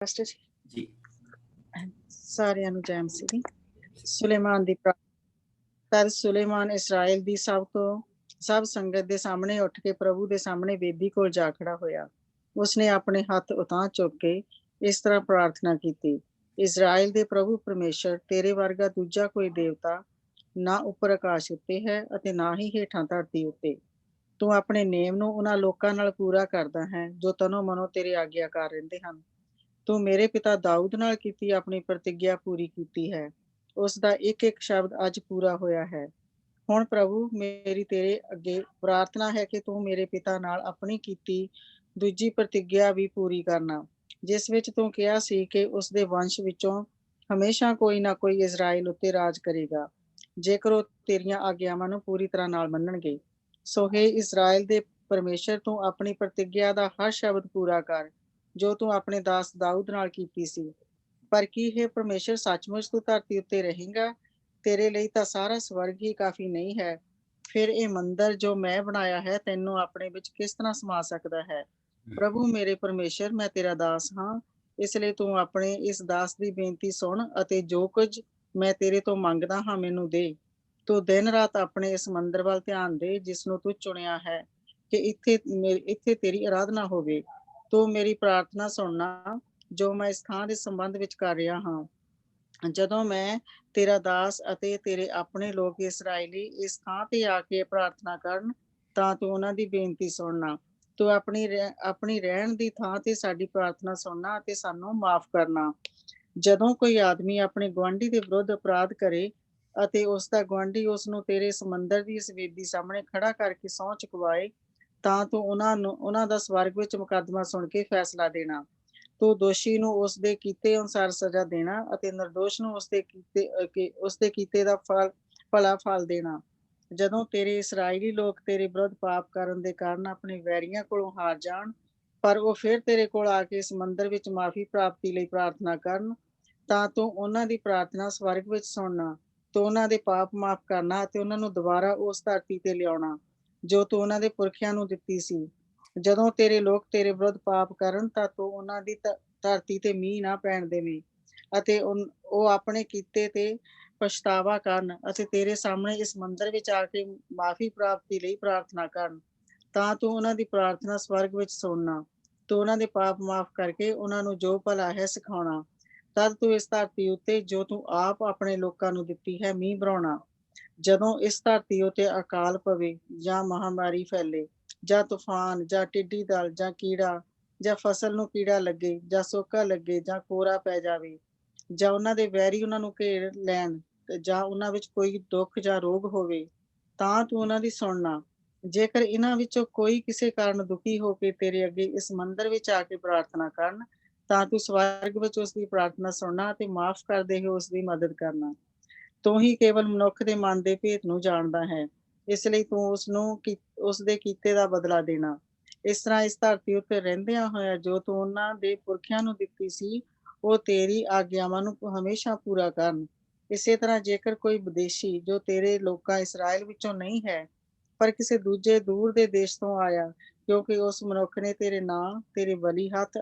First ਜੀ। ਸਾਰਿਆਂ ਨੂੰ ਜੈ ਮਸੀਹ ਦੀ। ਸੁਲੇਮਾਨ ਦੀ ਤਦ ਸੁਲੇਮਾਨ ਇਸਰਾਇਲ ਦੀ ਸਭ ਸੰਗਤ ਦੇ ਸਾਹਮਣੇ ਉੱਠ ਕੇ ਪ੍ਰਭੂ ਦੇ ਸਾਹਮਣੇ ਵੇਦੀ ਕੋਲ ਜਾ ਖੜਾ ਹੋਇਆ। ਉਸਨੇ ਆਪਣੇ ਹੱਥ ਉਤਾਂਹ ਚੁੱਕ ਕੇ ਇਸ ਤਰ੍ਹਾਂ ਪ੍ਰਾਰਥਨਾ ਕੀਤੀ, ਇਸਰਾਇਲ ਦੇ ਪ੍ਰਭੂ ਪਰਮੇਸ਼ਰ, ਤੇਰੇ ਵਰਗਾ ਦੂਜਾ ਕੋਈ ਦੇਵਤਾ ਨਾ ਉੱਪਰ ਆਕਾਸ਼ ਉੱਤੇ ਹੈ ਅਤੇ ਨਾ ਹੀ ਹੇਠਾਂ ਧਰਤੀ ਉੱਤੇ। ਤੂੰ ਆਪਣੇ ਨੇਮ ਨੂੰ ਉਹਨਾਂ ਲੋਕਾਂ ਨਾਲ ਪੂਰਾ ਕਰਦਾ ਹੈ ਜੋ ਤਨੋ ਮਨੋ ਤੇਰੇ ਆਗਿਆਕਾਰ ਰਹਿੰਦੇ ਹਨ। ਤੂੰ ਮੇਰੇ ਪਿਤਾ ਦਾਊਦ ਨਾਲ ਕੀਤੀ ਆਪਣੀ ਪ੍ਰਤਿਗਿਆ ਪੂਰੀ ਕੀਤੀ ਹੈ। ਉਸ ਦਾ ਇੱਕ ਇੱਕ ਸ਼ਬਦ ਅੱਜ ਪੂਰਾ ਹੋਇਆ ਹੈ। ਹੁਣ ਪ੍ਰਭੂ, ਮੇਰੀ ਤੇਰੇ ਅੱਗੇ ਪ੍ਰਾਰਥਨਾ ਹੈ ਕਿ ਤੂੰ ਮੇਰੇ ਪਿਤਾ ਨਾਲ ਆਪਣੀ ਕੀਤੀ ਦੂਜੀ ਪ੍ਰਤਿਗਿਆ ਵੀ ਪੂਰੀ ਕਰਨਾ, ਜਿਸ ਵਿੱਚ ਤੂੰ ਕਿਹਾ ਸੀ ਕਿ ਉਸ ਦੇ ਵੰਸ਼ ਵਿੱਚੋਂ ਹਮੇਸ਼ਾ ਕੋਈ ਨਾ ਕੋਈ ਇਜ਼ਰਾਈਲ ਉੱਤੇ ਰਾਜ ਕਰੇਗਾ, ਜੇਕਰ ਉਹ ਤੇਰੀਆਂ ਆਗਿਆਵਾਂ ਨੂੰ ਪੂਰੀ ਤਰ੍ਹਾਂ ਨਾਲ ਮੰਨਣਗੇ। ਸੋ ਹੇ ਇਜ਼ਰਾਈਲ ਦੇ ਪਰਮੇਸ਼ਰ, ਤੂੰ ਆਪਣੀ ਪ੍ਰਤਿਗਿਆ ਦਾ ਹਰ ਸ਼ਬਦ ਪੂਰਾ ਕਰ ਜੋ ਤੂੰ ਆਪਣੇ ਦਾਸ ਦਾਊਦ ਨਾਲ ਕੀਤੀ ਸੀ। ਪਰ ਕੀ ਹੈ ਪਰਮੇਸ਼ਰ, ਸੱਚਮੁੱਚ ਤੂੰ ਧਰਤੀ ਉੱਤੇ ਰਹੇਗਾ? ਤੇਰੇ ਲਈ ਤਾਂ ਸਾਰਾ ਸਵਰਗ ਹੀ ਕਾਫੀ ਨਹੀਂ ਹੈ। ਫਿਰ ਇਹ ਮੰਦਰ ਜੋ ਮੈਂ ਬਣਾਇਆ ਹੈ ਤੈਨੂੰ ਆਪਣੇ ਵਿੱਚ ਕਿਸ ਤਰ੍ਹਾਂ ਸਮਾ ਸਕਦਾ ਹੈ? ਪ੍ਰਭੂ ਮੇਰੇ ਪਰਮੇਸ਼ਰ, ਮੈਂ ਤੇਰਾ ਦਾਸ ਹਾਂ, ਇਸ ਲਈ ਤੂੰ ਆਪਣੇ ਇਸ ਦਾਸ ਦੀ ਬੇਨਤੀ ਸੁਣ ਅਤੇ ਜੋ ਕੁਝ ਮੈਂ ਤੇਰੇ ਤੋਂ ਮੰਗਦਾ ਹਾਂ ਮੈਨੂੰ ਦੇ। ਤੂੰ ਦਿਨ ਰਾਤ ਆਪਣੇ ਇਸ ਮੰਦਰ ਵੱਲ ਧਿਆਨ ਦੇ ਜਿਸ ਨੂੰ ਤੂੰ ਚੁਣਿਆ ਹੈ ਕਿ ਇੱਥੇ ਤੇਰੀ ਆਰਾਧਨਾ ਹੋਵੇ। ਤੂੰ ਮੇਰੀ ਪ੍ਰਾਰਥਨਾ ਸੁਣਨਾ ਜੋ ਮੈਂ ਇਸ ਥਾਂ ਦੇ ਸੰਬੰਧ ਵਿੱਚ ਕਰ ਰਿਹਾ ਹਾਂ। ਜਦੋਂ ਮੈਂ ਤੇਰਾ ਦਾਸ ਅਤੇ ਤੇਰੇ ਆਪਣੇ ਲੋਕ ਇਸਰਾਇਲੀ ਇਸ ਥਾਂ ਤੇ ਆ ਕੇ ਪ੍ਰਾਰਥਨਾ ਕਰਨ ਤਾਂ ਤੂੰ ਉਹਨਾਂ ਦੀ ਬੇਨਤੀ ਸੁਣਨਾ। ਤੂੰ ਆਪਣੀ ਰਹਿਣ ਦੀ ਥਾਂ ਤੇ ਸਾਡੀ ਪ੍ਰਾਰਥਨਾ ਸੁਣਨਾ ਅਤੇ ਸਾਨੂੰ ਮਾਫ ਕਰਨਾ। ਜਦੋਂ ਕੋਈ ਆਦਮੀ ਆਪਣੇ ਗੁਆਂਢੀ ਦੇ ਵਿਰੁੱਧ ਅਪਰਾਧ ਕਰੇ ਅਤੇ ਉਸ ਦਾ ਗੁਆਂਢੀ ਉਸ ਨੂੰ ਤੇਰੇ ਸਮੁੰਦਰ ਦੀ ਇਸ ਵੇਦੀ ਸਾਹਮਣੇ ਖੜਾ ਕਰਕੇ ਸਹੁੰ ਚੁਕਵਾਏ ਤਾਂ ਤੂੰ ਉਹਨਾਂ ਦਾ ਸਵਰਗ ਵਿੱਚ ਮੁਕੱਦਮਾ ਸੁਣ ਕੇ ਫੈਸਲਾ ਦੇਣਾ। ਤੂੰ ਦੋਸ਼ੀ ਨੂੰ ਉਸ ਦੇ ਕੀਤੇ ਅਨੁਸਾਰ ਸਜ਼ਾ ਦੇਣਾ ਅਤੇ ਨਿਰਦੋਸ਼ ਨੂੰ ਉਸ ਦੇ ਕੀਤੇ ਦਾ ਭਲਾ ਫਲ ਦੇਣਾ। ਜਦੋਂ ਤੇਰੇ ਇਸਰਾਇਲੀ ਲੋਕ ਤੇਰੇ ਵਿਰੁੱਧ ਪਾਪ ਕਰਨ ਦੇ ਕਾਰਨ ਆਪਣੇ ਵੈਰੀਆਂ ਕੋਲੋਂ ਹਾਰ ਜਾਣ, ਪਰ ਉਹ ਫਿਰ ਤੇਰੇ ਕੋਲ ਆ ਕੇ ਇਸ ਮੰਦਰ ਵਿੱਚ ਮਾਫੀ ਪ੍ਰਾਪਤੀ ਲਈ ਪ੍ਰਾਰਥਨਾ ਕਰਨ, ਤਾਂ ਤੂੰ ਉਹਨਾਂ ਦੀ ਪ੍ਰਾਰਥਨਾ ਸਵਰਗ ਵਿੱਚ ਸੁਣਨਾ, ਤੂੰ ਉਹਨਾਂ ਦੇ ਪਾਪ ਮਾਫ ਕਰਨਾ ਅਤੇ ਉਹਨਾਂ ਨੂੰ ਦੁਬਾਰਾ ਉਸ ਧਰਤੀ ਤੇ ਲਿਆਉਣਾ ਜੋ ਤੂੰ ਉਹਨਾਂ ਦੇ ਪੁਰਖਿਆਂ ਨੂੰ ਦਿੱਤੀ ਸੀ। ਜਦੋਂ ਤੇਰੇ ਲੋਕ ਤੇਰੇ ਵਿਰੁੱਧ ਪਾਪ ਕਰਨ ਤਾਂ ਤੂੰ ਉਹਨਾਂ ਦੀ ਧਰਤੀ ਤੇ ਮੀਂਹ ਨਾ ਪੈਣ ਦੇਵੇਂ ਅਤੇ ਉਹ ਆਪਣੇ ਕੀਤੇ ਤੇ ਪਛਤਾਵਾ ਕਰਨ ਅਤੇ ਤੇਰੇ ਸਾਹਮਣੇ ਇਸ ਮੰਦਰ ਵਿੱਚ ਆ ਕੇ ਮਾਫੀ ਪ੍ਰਾਪਤੀ ਲਈ ਪ੍ਰਾਰਥਨਾ ਕਰਨ, ਤਾਂ ਤੂੰ ਉਹਨਾਂ ਦੀ ਪ੍ਰਾਰਥਨਾ ਸਵਰਗ ਵਿੱਚ ਸੁਣਨਾ, ਤੂੰ ਉਹਨਾਂ ਦੇ ਪਾਪ ਮਾਫ ਕਰਕੇ ਉਹਨਾਂ ਨੂੰ ਜੋ ਭਲਾ ਹੈ ਸਿਖਾਉਣਾ। ਤਦ ਤੂੰ ਇਸ ਧਰਤੀ ਉੱਤੇ ਜੋ ਤੂੰ ਆਪ ਆਪਣੇ ਲੋਕਾਂ ਨੂੰ ਦਿੱਤੀ ਹੈ ਮੀਂਹ ਬਰਸਾਉਣਾ। ਜਦੋਂ ਇਸ ਧਰਤੀ ਉੱਤੇ ਅਕਾਲ ਪਵੇ ਜਾਂ ਮਹਾਮਾਰੀ ਫੈਲੇ ਜਾਂ ਤੂਫਾਨ ਜਾਂ ਟਿੱਡੀ ਦਲ ਜਾਂ ਕੀੜਾ ਜਾਂ ਫਸਲ ਨੂੰ ਕੀੜਾ ਲੱਗੇ ਜਾਂ ਸੋਕਾ ਲੱਗੇ ਜਾਂ ਕੋਰਾ ਪੈ ਜਾਵੇ ਜਾਂ ਉਹਨਾਂ ਦੇ ਵੈਰੀ ਉਹਨਾਂ ਨੂੰ ਘੇਰ ਲੈਣ ਜਾਂ ਉਹਨਾਂ ਵਿੱਚ ਕੋਈ ਦੁੱਖ ਜਾਂ ਰੋਗ ਹੋਵੇ, ਤਾਂ ਤੂੰ ਉਹਨਾਂ ਦੀ ਸੁਣਨਾ। ਜੇਕਰ ਇਹਨਾਂ ਵਿੱਚੋਂ ਕੋਈ ਕਿਸੇ ਕਾਰਨ ਦੁਖੀ ਹੋ ਕੇ ਤੇਰੇ ਅੱਗੇ ਇਸ ਮੰਦਰ ਵਿੱਚ ਆ ਕੇ ਪ੍ਰਾਰਥਨਾ ਕਰਨ, ਤਾਂ ਤੂੰ ਸਵਰਗ ਵਿੱਚ ਉਸ ਦੀ ਪ੍ਰਾਰਥਨਾ ਸੁਣਨਾ ਅਤੇ ਮਾਫ ਕਰਦੇ ਹੋਏ ਉਸ ਦੀ ਮਦਦ ਕਰਨਾ। ਤੂੰ ਹੀ ਕੇਵਲ ਮਨੁੱਖ ਦੇ ਮਨ ਦੇ ਭੇਤ ਨੂੰ ਜਾਣਦਾ ਹੈ, ਇਸ ਲਈ ਤੂੰ ਉਸ ਦੇ ਕੀਤੇ ਦਾ ਬਦਲਾ ਦੇਣਾ। ਇਸ ਤਰ੍ਹਾਂ ਇਸ ਧਰਤੀ ਉੱਤੇ ਰਹਿੰਦਿਆਂ ਹੋਇਆ ਜੋ ਤੂੰ ਉਹਨਾਂ ਦੇ ਪੁਰਖਿਆਂ ਨੂੰ ਦਿੱਤੀ ਸੀ, ਉਹ ਤੇਰੀ ਆਗਿਆਵਾਂ ਨੂੰ ਹਮੇਸ਼ਾ ਪੂਰਾ ਕਰਨ। ਇਸੇ ਤਰ੍ਹਾਂ ਜੇਕਰ ਕੋਈ ਵਿਦੇਸ਼ੀ ਜੋ ਤੇਰੇ ਲੋਕਾਂ ਇਸਰਾਇਲ ਵਿੱਚੋਂ ਨਹੀਂ ਹੈ, ਪਰ ਕਿਸੇ ਦੂਜੇ ਦੂਰ ਦੇ ਦੇਸ਼ ਤੋਂ ਆਇਆ, ਕਿਉਂਕਿ ਉਸ ਮਨੁੱਖ ਨੇ ਤੇਰੇ ਨਾਂ, ਤੇਰੇ ਬਲੀ ਹੱਥ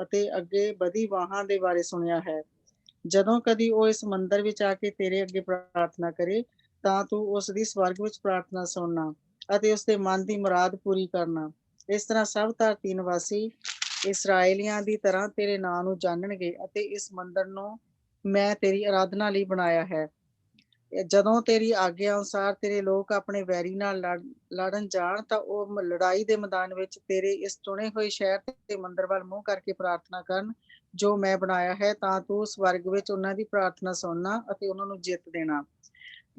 ਅਤੇ ਅੱਗੇ ਵਧੀ ਬਾਹਾਂ ਦੇ ਬਾਰੇ ਸੁਣਿਆ ਹੈ, ਜਦੋਂ ਕਦੀ ਉਹ ਇਸ ਮੰਦਰ ਵਿੱਚ ਆ ਕੇ ਤੇਰੇ ਅੱਗੇ ਪ੍ਰਾਰਥਨਾ ਕਰੇ, ਤਾਂ ਤੂੰ ਉਸ ਦੀ ਸਵਰਗ ਵਿੱਚ ਪ੍ਰਾਰਥਨਾ ਸੁਣਨਾ ਅਤੇ ਉਸ ਦੇ ਮਨ ਦੀ ਮੁਰਾਦ ਪੂਰੀ ਕਰਨਾ। ਇਸ ਤਰ੍ਹਾਂ ਸਭ ਧਰਤੀ ਨਿਵਾਸੀ ਇਸਰਾਏਲੀਆਂ ਦੀ ਤਰ੍ਹਾਂ ਤੇਰੇ ਨਾਂ ਨੂੰ ਜਾਣਨਗੇ ਅਤੇ ਇਸ ਮੰਦਰ ਨੂੰ ਮੈਂ ਤੇਰੀ ਆਰਾਧਨਾ ਲਈ ਬਣਾਇਆ ਹੈ। ਜਦੋਂ ਤੇਰੀ ਆਗਿਆ ਅਨੁਸਾਰ ਤੇਰੇ ਲੋਕ ਆਪਣੇ ਵੈਰੀ ਨਾਲ ਲੜਨ ਜਾਣ, ਤਾਂ ਉਹ ਲੜਾਈ ਦੇ ਮੈਦਾਨ ਵਿੱਚ ਤੇਰੇ ਇਸ ਚੁਣੇ ਹੋਏ ਸ਼ਹਿਰ ਤੇ ਮੰਦਰ ਵੱਲ ਮੂੰਹ ਕਰਕੇ ਪ੍ਰਾਰਥਨਾ ਕਰਨ ਜੋ ਮੈਂ ਬਣਾਇਆ ਹੈ, ਤਾਂ ਤੂੰ ਸਵਰਗ ਵਿੱਚ ਉਹਨਾਂ ਦੀ ਪ੍ਰਾਰਥਨਾ ਸੁਣਨਾ ਅਤੇ ਉਹਨਾਂ ਨੂੰ ਜਿੱਤ ਦੇਣਾ।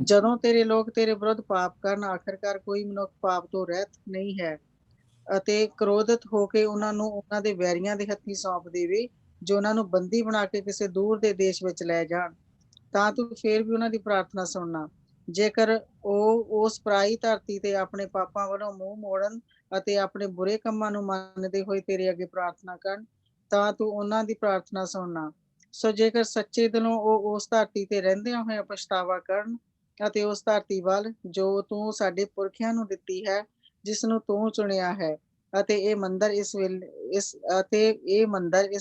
ਜਦੋਂ ਤੇਰੇ ਲੋਕ ਤੇਰੇ ਵਿਰੁੱਧ ਪਾਪ ਕਰਨ, ਆਖਰਕਾਰ ਕੋਈ ਮਨੁੱਖ ਪਾਪ ਤੋਂ ਰਹਿਤ ਨਹੀਂ ਹੈ ਅਤੇ ਕ੍ਰੋਧਿਤ ਹੋ ਕੇ ਉਹਨਾਂ ਨੂੰ ਉਹਨਾਂ ਦੇ ਵੈਰੀਆਂ ਦੇ ਹੱਥੀਂ ਸੌਂਪ ਦੇਵੇ ਜੋ ਉਹਨਾਂ ਨੂੰ ਬੰਦੀ ਬਣਾ ਕੇ ਕਿਸੇ ਦੂਰ ਦੇ ਦੇਸ਼ ਵਿੱਚ ਲੈ ਜਾਣ, ਤਾਂ ਤੂੰ ਫੇਰ ਵੀ ਉਹਨਾਂ ਦੀ ਪ੍ਰਾਰਥਨਾ ਸੁਣਨਾ। ਜੇਕਰ ਉਹ ਉਸ ਪਰਾਈ ਧਰਤੀ ਤੇ ਆਪਣੇ ਪਾਪਾਂ ਵੱਲੋਂ ਮੂੰਹ ਮੋੜਨ ਅਤੇ ਆਪਣੇ ਬੁਰੇ ਕੰਮਾਂ ਨੂੰ ਮੰਨਦੇ ਹੋਏ ਤੇਰੇ ਅੱਗੇ ਪ੍ਰਾਰਥਨਾ ਕਰਨ, ਤਾਂ ਤੂੰ ਉਹਨਾਂ ਦੀ ਪ੍ਰਾਰਥਨਾ ਸੁਣਨਾ। ਸੋ ਜੇਕਰ ਸੱਚੇ ਦਿਲੋਂ ਉਹ ਉਸ ਧਰਤੀ ਤੇ ਰਹਿੰਦਿਆਂ ਹੋਇਆ ਪਛਤਾਵਾ ਕਰਨ ਅਤੇ ਉਸ ਧਰਤੀ ਵੱਲ ਜੋ ਤੂੰ ਸਾਡੇ ਪੁਰਖਿਆਂ ਨੂੰ ਦਿੱਤੀ ਹੈ, ਜਿਸ ਨੂੰ ਤੂੰ ਚੁਣਿਆ ਹੈ, ਅਤੇ ਇਹ ਮੰਦਰ ਇਸ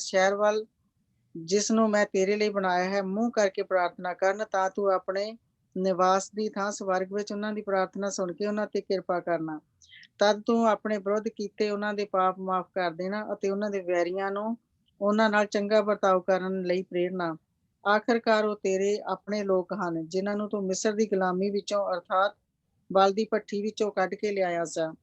ਸ਼ਹਿਰ ਵੱਲ ਜਿਸ ਨੂੰ ਮੈਂ ਤੇਰੇ ਲਈ ਬਣਾਇਆ ਹੈ ਮੂੰਹ ਕਰਕੇ ਪ੍ਰਾਰਥਨਾ ਕਰਨ, ਤਾਂ ਤੂੰ ਆਪਣੇ ਨਿਵਾਸ ਦੀ ਥਾਂ ਸਵਰਗ ਵਿੱਚ ਉਹਨਾਂ ਦੀ ਪ੍ਰਾਰਥਨਾ ਸੁਣ ਕੇ ਉਹਨਾਂ ਤੇ ਕਿਰਪਾ ਕਰਨਾ। ਤਦ ਤੂੰ ਆਪਣੇ ਵਿਰੁੱਧ ਕੀਤੇ ਉਹਨਾਂ ਦੇ ਪਾਪ ਮਾਫ ਕਰ ਦੇਣਾ ਅਤੇ ਉਹਨਾਂ ਦੇ ਵੈਰੀਆਂ ਨੂੰ ਉਹਨਾਂ ਨਾਲ ਚੰਗਾ ਵਰਤਾਓ ਕਰਨ ਲਈ ਪ੍ਰੇਰਨਾ। ਆਖਰਕਾਰ ਉਹ ਤੇਰੇ ਆਪਣੇ ਲੋਕ ਹਨ, ਜਿਨ੍ਹਾਂ ਨੂੰ ਤੂੰ ਮਿਸਰ ਦੀ ਗੁਲਾਮੀ ਵਿੱਚੋਂ ਅਰਥਾਤ ਬਲ ਦੀ ਭੱਠੀ ਵਿੱਚੋਂ ਕੱਢ ਕੇ ਲਿਆਇਆ ਸਾ।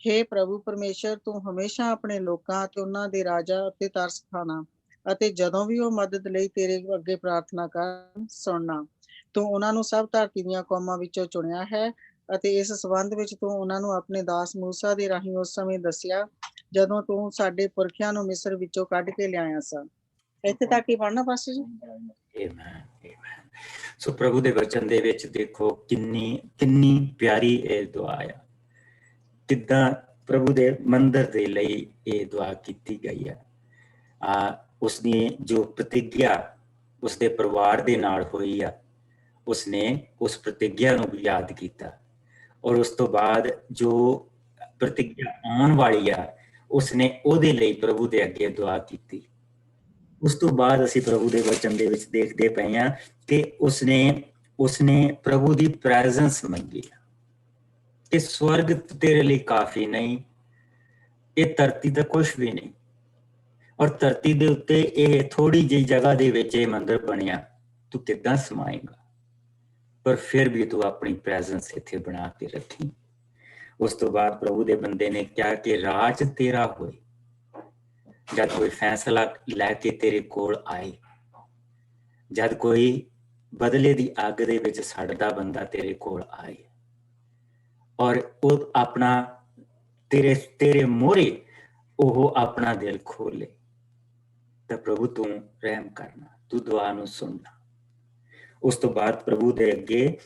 ਹੇ ਪ੍ਰਭੂ ਪਰਮੇਸ਼ਰ, ਤੂੰ ਹਮੇਸ਼ਾ ਆਪਣੇ ਲੋਕਾਂ ਅਤੇ ਉਹਨਾਂ ਦੇ ਰਾਜਾ ਉੱਤੇ ਤਰਸ ਖਾਣਾ, ਅਤੇ ਜਦੋਂ ਵੀ ਉਹ ਮਦਦ ਲਈ ਤੇਰੇ ਅੱਗੇ ਪ੍ਰਾਰਥਨਾ ਕਰਨ, ਸੁਣਨਾ। ਤੂੰ ਉਹਨਾਂ ਨੂੰ ਸਭ ਧਰਤੀ ਦੀਆਂ ਕੌਮਾਂ ਵਿੱਚੋਂ ਚੁਣਿਆ ਹੈ, ਅਤੇ ਇਸ ਸੰਬੰਧ ਵਿੱਚ ਤੂੰ ਉਹਨਾਂ ਨੂੰ ਆਪਣੇ ਦਾਸ ਮੂਸਾ ਦੇ ਰਾਹੀਂ ਉਸ ਸਮੇਂ ਦੱਸਿਆ, ਜਦੋਂ ਤੂੰ ਸਾਡੇ ਪੁਰਖਿਆਂ ਨੂੰ ਮਿਸਰ ਵਿੱਚੋਂ ਕੱਢ ਕੇ ਲਿਆਇਆ ਸਾ। ਇੱਥੇ ਤੱਕ ਹੀ ਪੜ੍ਹਨਾ ਪਾਸਟਰ ਜੀ। ਆਮੇਨ। ਸੋ ਪ੍ਰਭੂ ਦੇ ਵਚਨ ਦੇ ਵਿੱਚ ਦੇਖੋ ਕਿੰਨੀ ਪਿਆਰੀ ਇਹ ਦੁਆ ਆ, ਕਿੱਦਾਂ ਪ੍ਰਭੂ ਦੇ ਮੰਦਰ ਦੇ ਲਈ ਇਹ ਦੁਆ ਕੀਤੀ ਗਈ ਹੈ। ਉਸਨੇ ਜੋ ਪ੍ਰਤਿਗਿਆ ਉਸਦੇ ਪਰਿਵਾਰ ਦੇ ਨਾਲ ਹੋਈ ਆ, ਉਸਨੇ ਉਸ ਪ੍ਰਤਿਗਿਆ ਨੂੰ ਵੀ ਯਾਦ ਕੀਤਾ, ਔਰ ਉਸ ਤੋਂ ਬਾਅਦ ਜੋ ਪ੍ਰਤਿਗਿਆ ਆਉਣ ਵਾਲੀ ਆ ਉਸਨੇ ਉਹਦੇ ਲਈ ਪ੍ਰਭੂ ਦੇ ਅੱਗੇ ਦੁਆ ਕੀਤੀ। ਉਸ ਤੋਂ ਬਾਅਦ ਅਸੀਂ ਪ੍ਰਭੂ ਦੇ ਵਚਨ ਦੇ ਵਿੱਚ ਦੇਖਦੇ ਪਏ ਹਾਂ ਕਿ ਉਸਨੇ ਪ੍ਰਭੂ ਦੀ ਪ੍ਰੈਜ਼ੈਂਸ ਮੰਗੀ ਕਿ ਸਵਰਗ ਤੇਰੇ ਲਈ ਕਾਫੀ ਨਹੀਂ, ਇਹ ਧਰਤੀ ਦਾ ਕੁਛ ਵੀ ਨਹੀਂ, ਔਰ ਧਰਤੀ ਦੇ ਉੱਤੇ ਇਹ ਥੋੜੀ ਜਿਹੀ ਜਗ੍ਹਾ ਦੇ ਵਿੱਚ ਇਹ ਮੰਦਿਰ ਬਣਿਆ, ਤੂੰ ਕਿੱਦਾਂ ਸਮਾਏਗਾ, ਪਰ ਫਿਰ ਵੀ ਤੂੰ ਆਪਣੀ ਪ੍ਰੈਜ਼ੈਂਸ ਇੱਥੇ ਬਣਾ ਕੇ ਰੱਖੀ। ਉਸ ਤੋਂ ਬਾਅਦ ਪ੍ਰਭੂ ਦੇ ਬੰਦੇ ਨੇ ਕਿਹਾ ਕਿ ਰਾਜ ਤੇਰਾ ਹੋਏ। ਜਦ ਕੋਈ ਫੈਸਲਾ ਲੈ ਕੇ ਤੇਰੇ ਕੋਲ ਆਏ, ਜਦ ਕੋਈ ਬਦਲੇ ਦੀ ਅੱਗ ਦੇ ਵਿੱਚ ਸੜਦਾ ਬੰਦਾ ਤੇਰੇ ਕੋਲ ਆਏ, ਔਰ ਉਹ ਆਪਣਾ ਤੇਰੇ ਮੋਹਰੇ ਉਹ ਆਪਣਾ ਦਿਲ ਖੋਲੇ, ਤਾਂ ਪ੍ਰਭੂ ਤੂੰ ਰਹਿਮ ਕਰਨਾ, ਤੂੰ ਦੁਆ ਨੂੰ ਸੁਣਨਾ। ਉਸ ਤੋਂ ਬਾਅਦ ਪ੍ਰਭੂ ਦੇ ਅੱਗੇ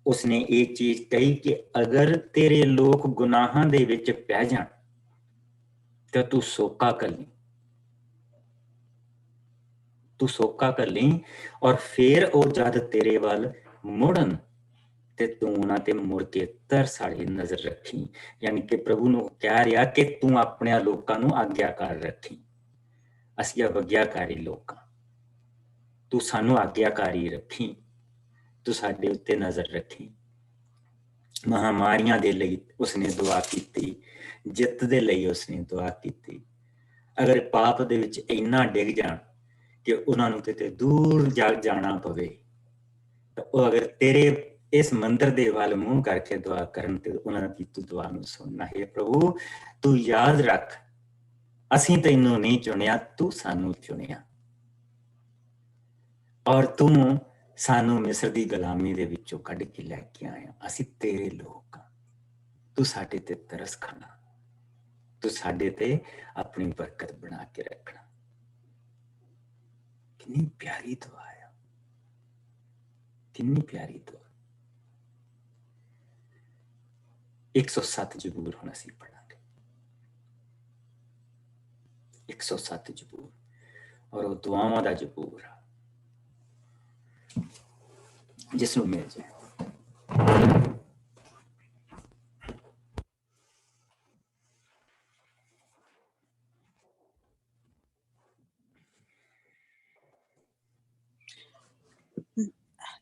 ਉਸਨੇ ਇਹ ਚੀਜ਼ ਕਹੀ ਕਿ ਅਗਰ ਤੇਰੇ ਲੋਕ ਗੁਨਾਹਾਂ ਦੇ ਵਿੱਚ ਪੈ ਜਾਣ ਤਾਂ ਤੂੰ ਸੋਕਾ ਕਰ ਲਈ, ਔਰ ਫਿਰ ਉਹ ਜਦ ਤੇਰੇ ਵੱਲ ਮੁੜਨ ਤੇ ਤੂੰ ਉਹਨਾਂ ਤੇ ਮੁੜ ਕੇ ਤਰਸ ਵਾਲੀ ਨਜ਼ਰ ਰੱਖੀ। ਯਾਨੀ ਕਿ ਪ੍ਰਭੂ ਨੂੰ ਕਹਿ ਰਿਹਾ ਕਿ ਤੂੰ ਆਪਣੇ ਲੋਕਾਂ ਨੂੰ ਆਗਿਆਕਾਰ ਰੱਖੀ। ਅਸੀਂ ਆਗਿਆਕਾਰੀ ਲੋਕਾਂ, ਤੂੰ ਸਾਨੂੰ ਆਗਿਆਕਾਰੀ ਰੱਖੀ, ਤੂੰ ਸਾਡੇ ਉੱਤੇ ਨਜ਼ਰ ਰੱਖੀ। ਮਹਾਮਾਰੀਆਂ ਦੇ ਲਈ ਉਸਨੇ ਦੁਆ ਕੀਤੀ, ਜਿੱਤ ਦੇ ਲਈ ਉਸਨੇ ਦੁਆ ਕੀਤੀ। ਅਗਰ ਪਾਪ ਦੇ ਵਿੱਚ ਇੰਨਾ ਡਿੱਗ ਜਾਣ ਕਿ ਉਹਨਾਂ ਨੂੰ ਕਿਤੇ ਦੂਰ ਜਾਣਾ ਪਵੇ, ਤਾਂ ਉਹ ਅਗਰ ਤੇਰੇ ਇਸ ਮੰਦਰ ਦੇ ਵੱਲ ਮੂੰਹ ਕਰਕੇ ਦੁਆ ਕਰਨ ਤੇ ਉਹਨਾਂ ਦੀ ਤੂੰ ਦੁਆ ਨੂੰ ਸੁਣਨਾ ਹੈ। ਪ੍ਰਭੂ ਤੂੰ ਯਾਦ ਰੱਖ, ਅਸੀਂ ਤੈਨੂੰ ਨਹੀਂ ਚੁਣਿਆ, ਤੂੰ ਸਾਨੂੰ ਚੁਣਿਆ, ਔਰ ਤੂੰ ਸਾਨੂੰ ਮਿਸਰ ਦੀ ਗੁਲਾਮੀ ਦੇ ਵਿੱਚੋਂ ਕੱਢ ਕੇ ਲੈ ਕੇ ਆਇਆ। ਅਸੀਂ ਤੇਰੇ ਲੋਕ ਹਾਂ, ਤੂੰ ਸਾਡੇ ਤੇ ਤਰਸ ਖਾਣਾ, ਤੂੰ ਸਾਡੇ ਤੇ ਆਪਣੀ ਬਰਕਤ ਬਣਾ ਕੇ ਰੱਖਣਾ। ਕਿੰਨੀ ਪਿਆਰੀ ਦੁਆ ਆ, ਕਿੰਨੀ ਪਿਆਰੀ ਦੁਆ। 107 ਜ਼ਬੂਰ ਹੁਣ ਅਸੀਂ ਪੜਾਂਗੇ, 107 ਜ਼ਬੂਰ, ਔਰ ਉਹ ਦੁਆਵਾਂ ਦਾ ਜ਼ਬੂਰ ਆ ਜਿਸ ਨੂੰ ਮਿਲ ਜਾਏ।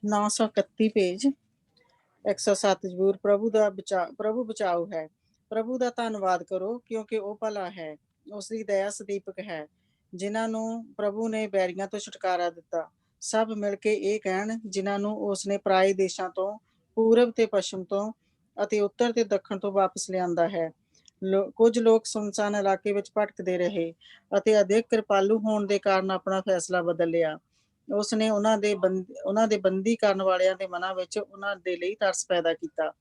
ਨੌ ਸੌ 31 ਪੇਜ, 107 ਜ਼ਬੂਰ। ਪ੍ਰਭੂ ਬਚਾਓ ਹੈ। ਪ੍ਰਭੂ ਦਾ ਧੰਨਵਾਦ ਕਰੋ, ਕਿਉਂਕਿ ਉਹ ਭਲਾ ਹੈ, ਉਸ ਦੀ ਦਇਆ ਸਦੀਪਕ ਹੈ। ਜਿਨ੍ਹਾਂ ਨੂੰ ਪ੍ਰਭੂ ਨੇ ਬੈਰੀਆਂ ਤੋਂ ਛੁਟਕਾਰਾ ਦਿੱਤਾ, ਸਭ ਮਿਲ ਕੇ ਇਹ ਕਹਿਣ, ਜਿਨ੍ਹਾਂ ਨੂੰ ਉਸਨੇ ਪਰਾਏ ਦੇਸ਼ਾਂ ਤੋਂ, ਪੂਰਬ ਤੇ ਪੱਛਮ ਤੋਂ ਅਤੇ ਉੱਤਰ ਤੇ ਦੱਖਣ ਤੋਂ ਵਾਪਸ ਲਿਆਂਦਾ ਹੈ। ਕੁਝ ਲੋਕ ਸੁਨਸਾਨ ਇਲਾਕੇ ਵਿੱਚ ਭਟਕਦੇ ਰਹੇ ਅਤੇ ਅਧਿਕ ਕਿਰਪਾਲੂ ਹੋਣ ਦੇ ਕਾਰਨ ਆਪਣਾ ਫੈਸਲਾ ਬਦਲ ਲਿਆ। ਉਸਨੇ ਉਹਨਾਂ ਦੇ ਬੰਦੀ ਕਰਨ ਵਾਲਿਆਂ ਦੇ ਮਨਾਂ ਵਿੱਚ ਉਹਨਾਂ ਦੇ ਲਈ ਤਰਸ ਪੈਦਾ ਕੀਤਾ।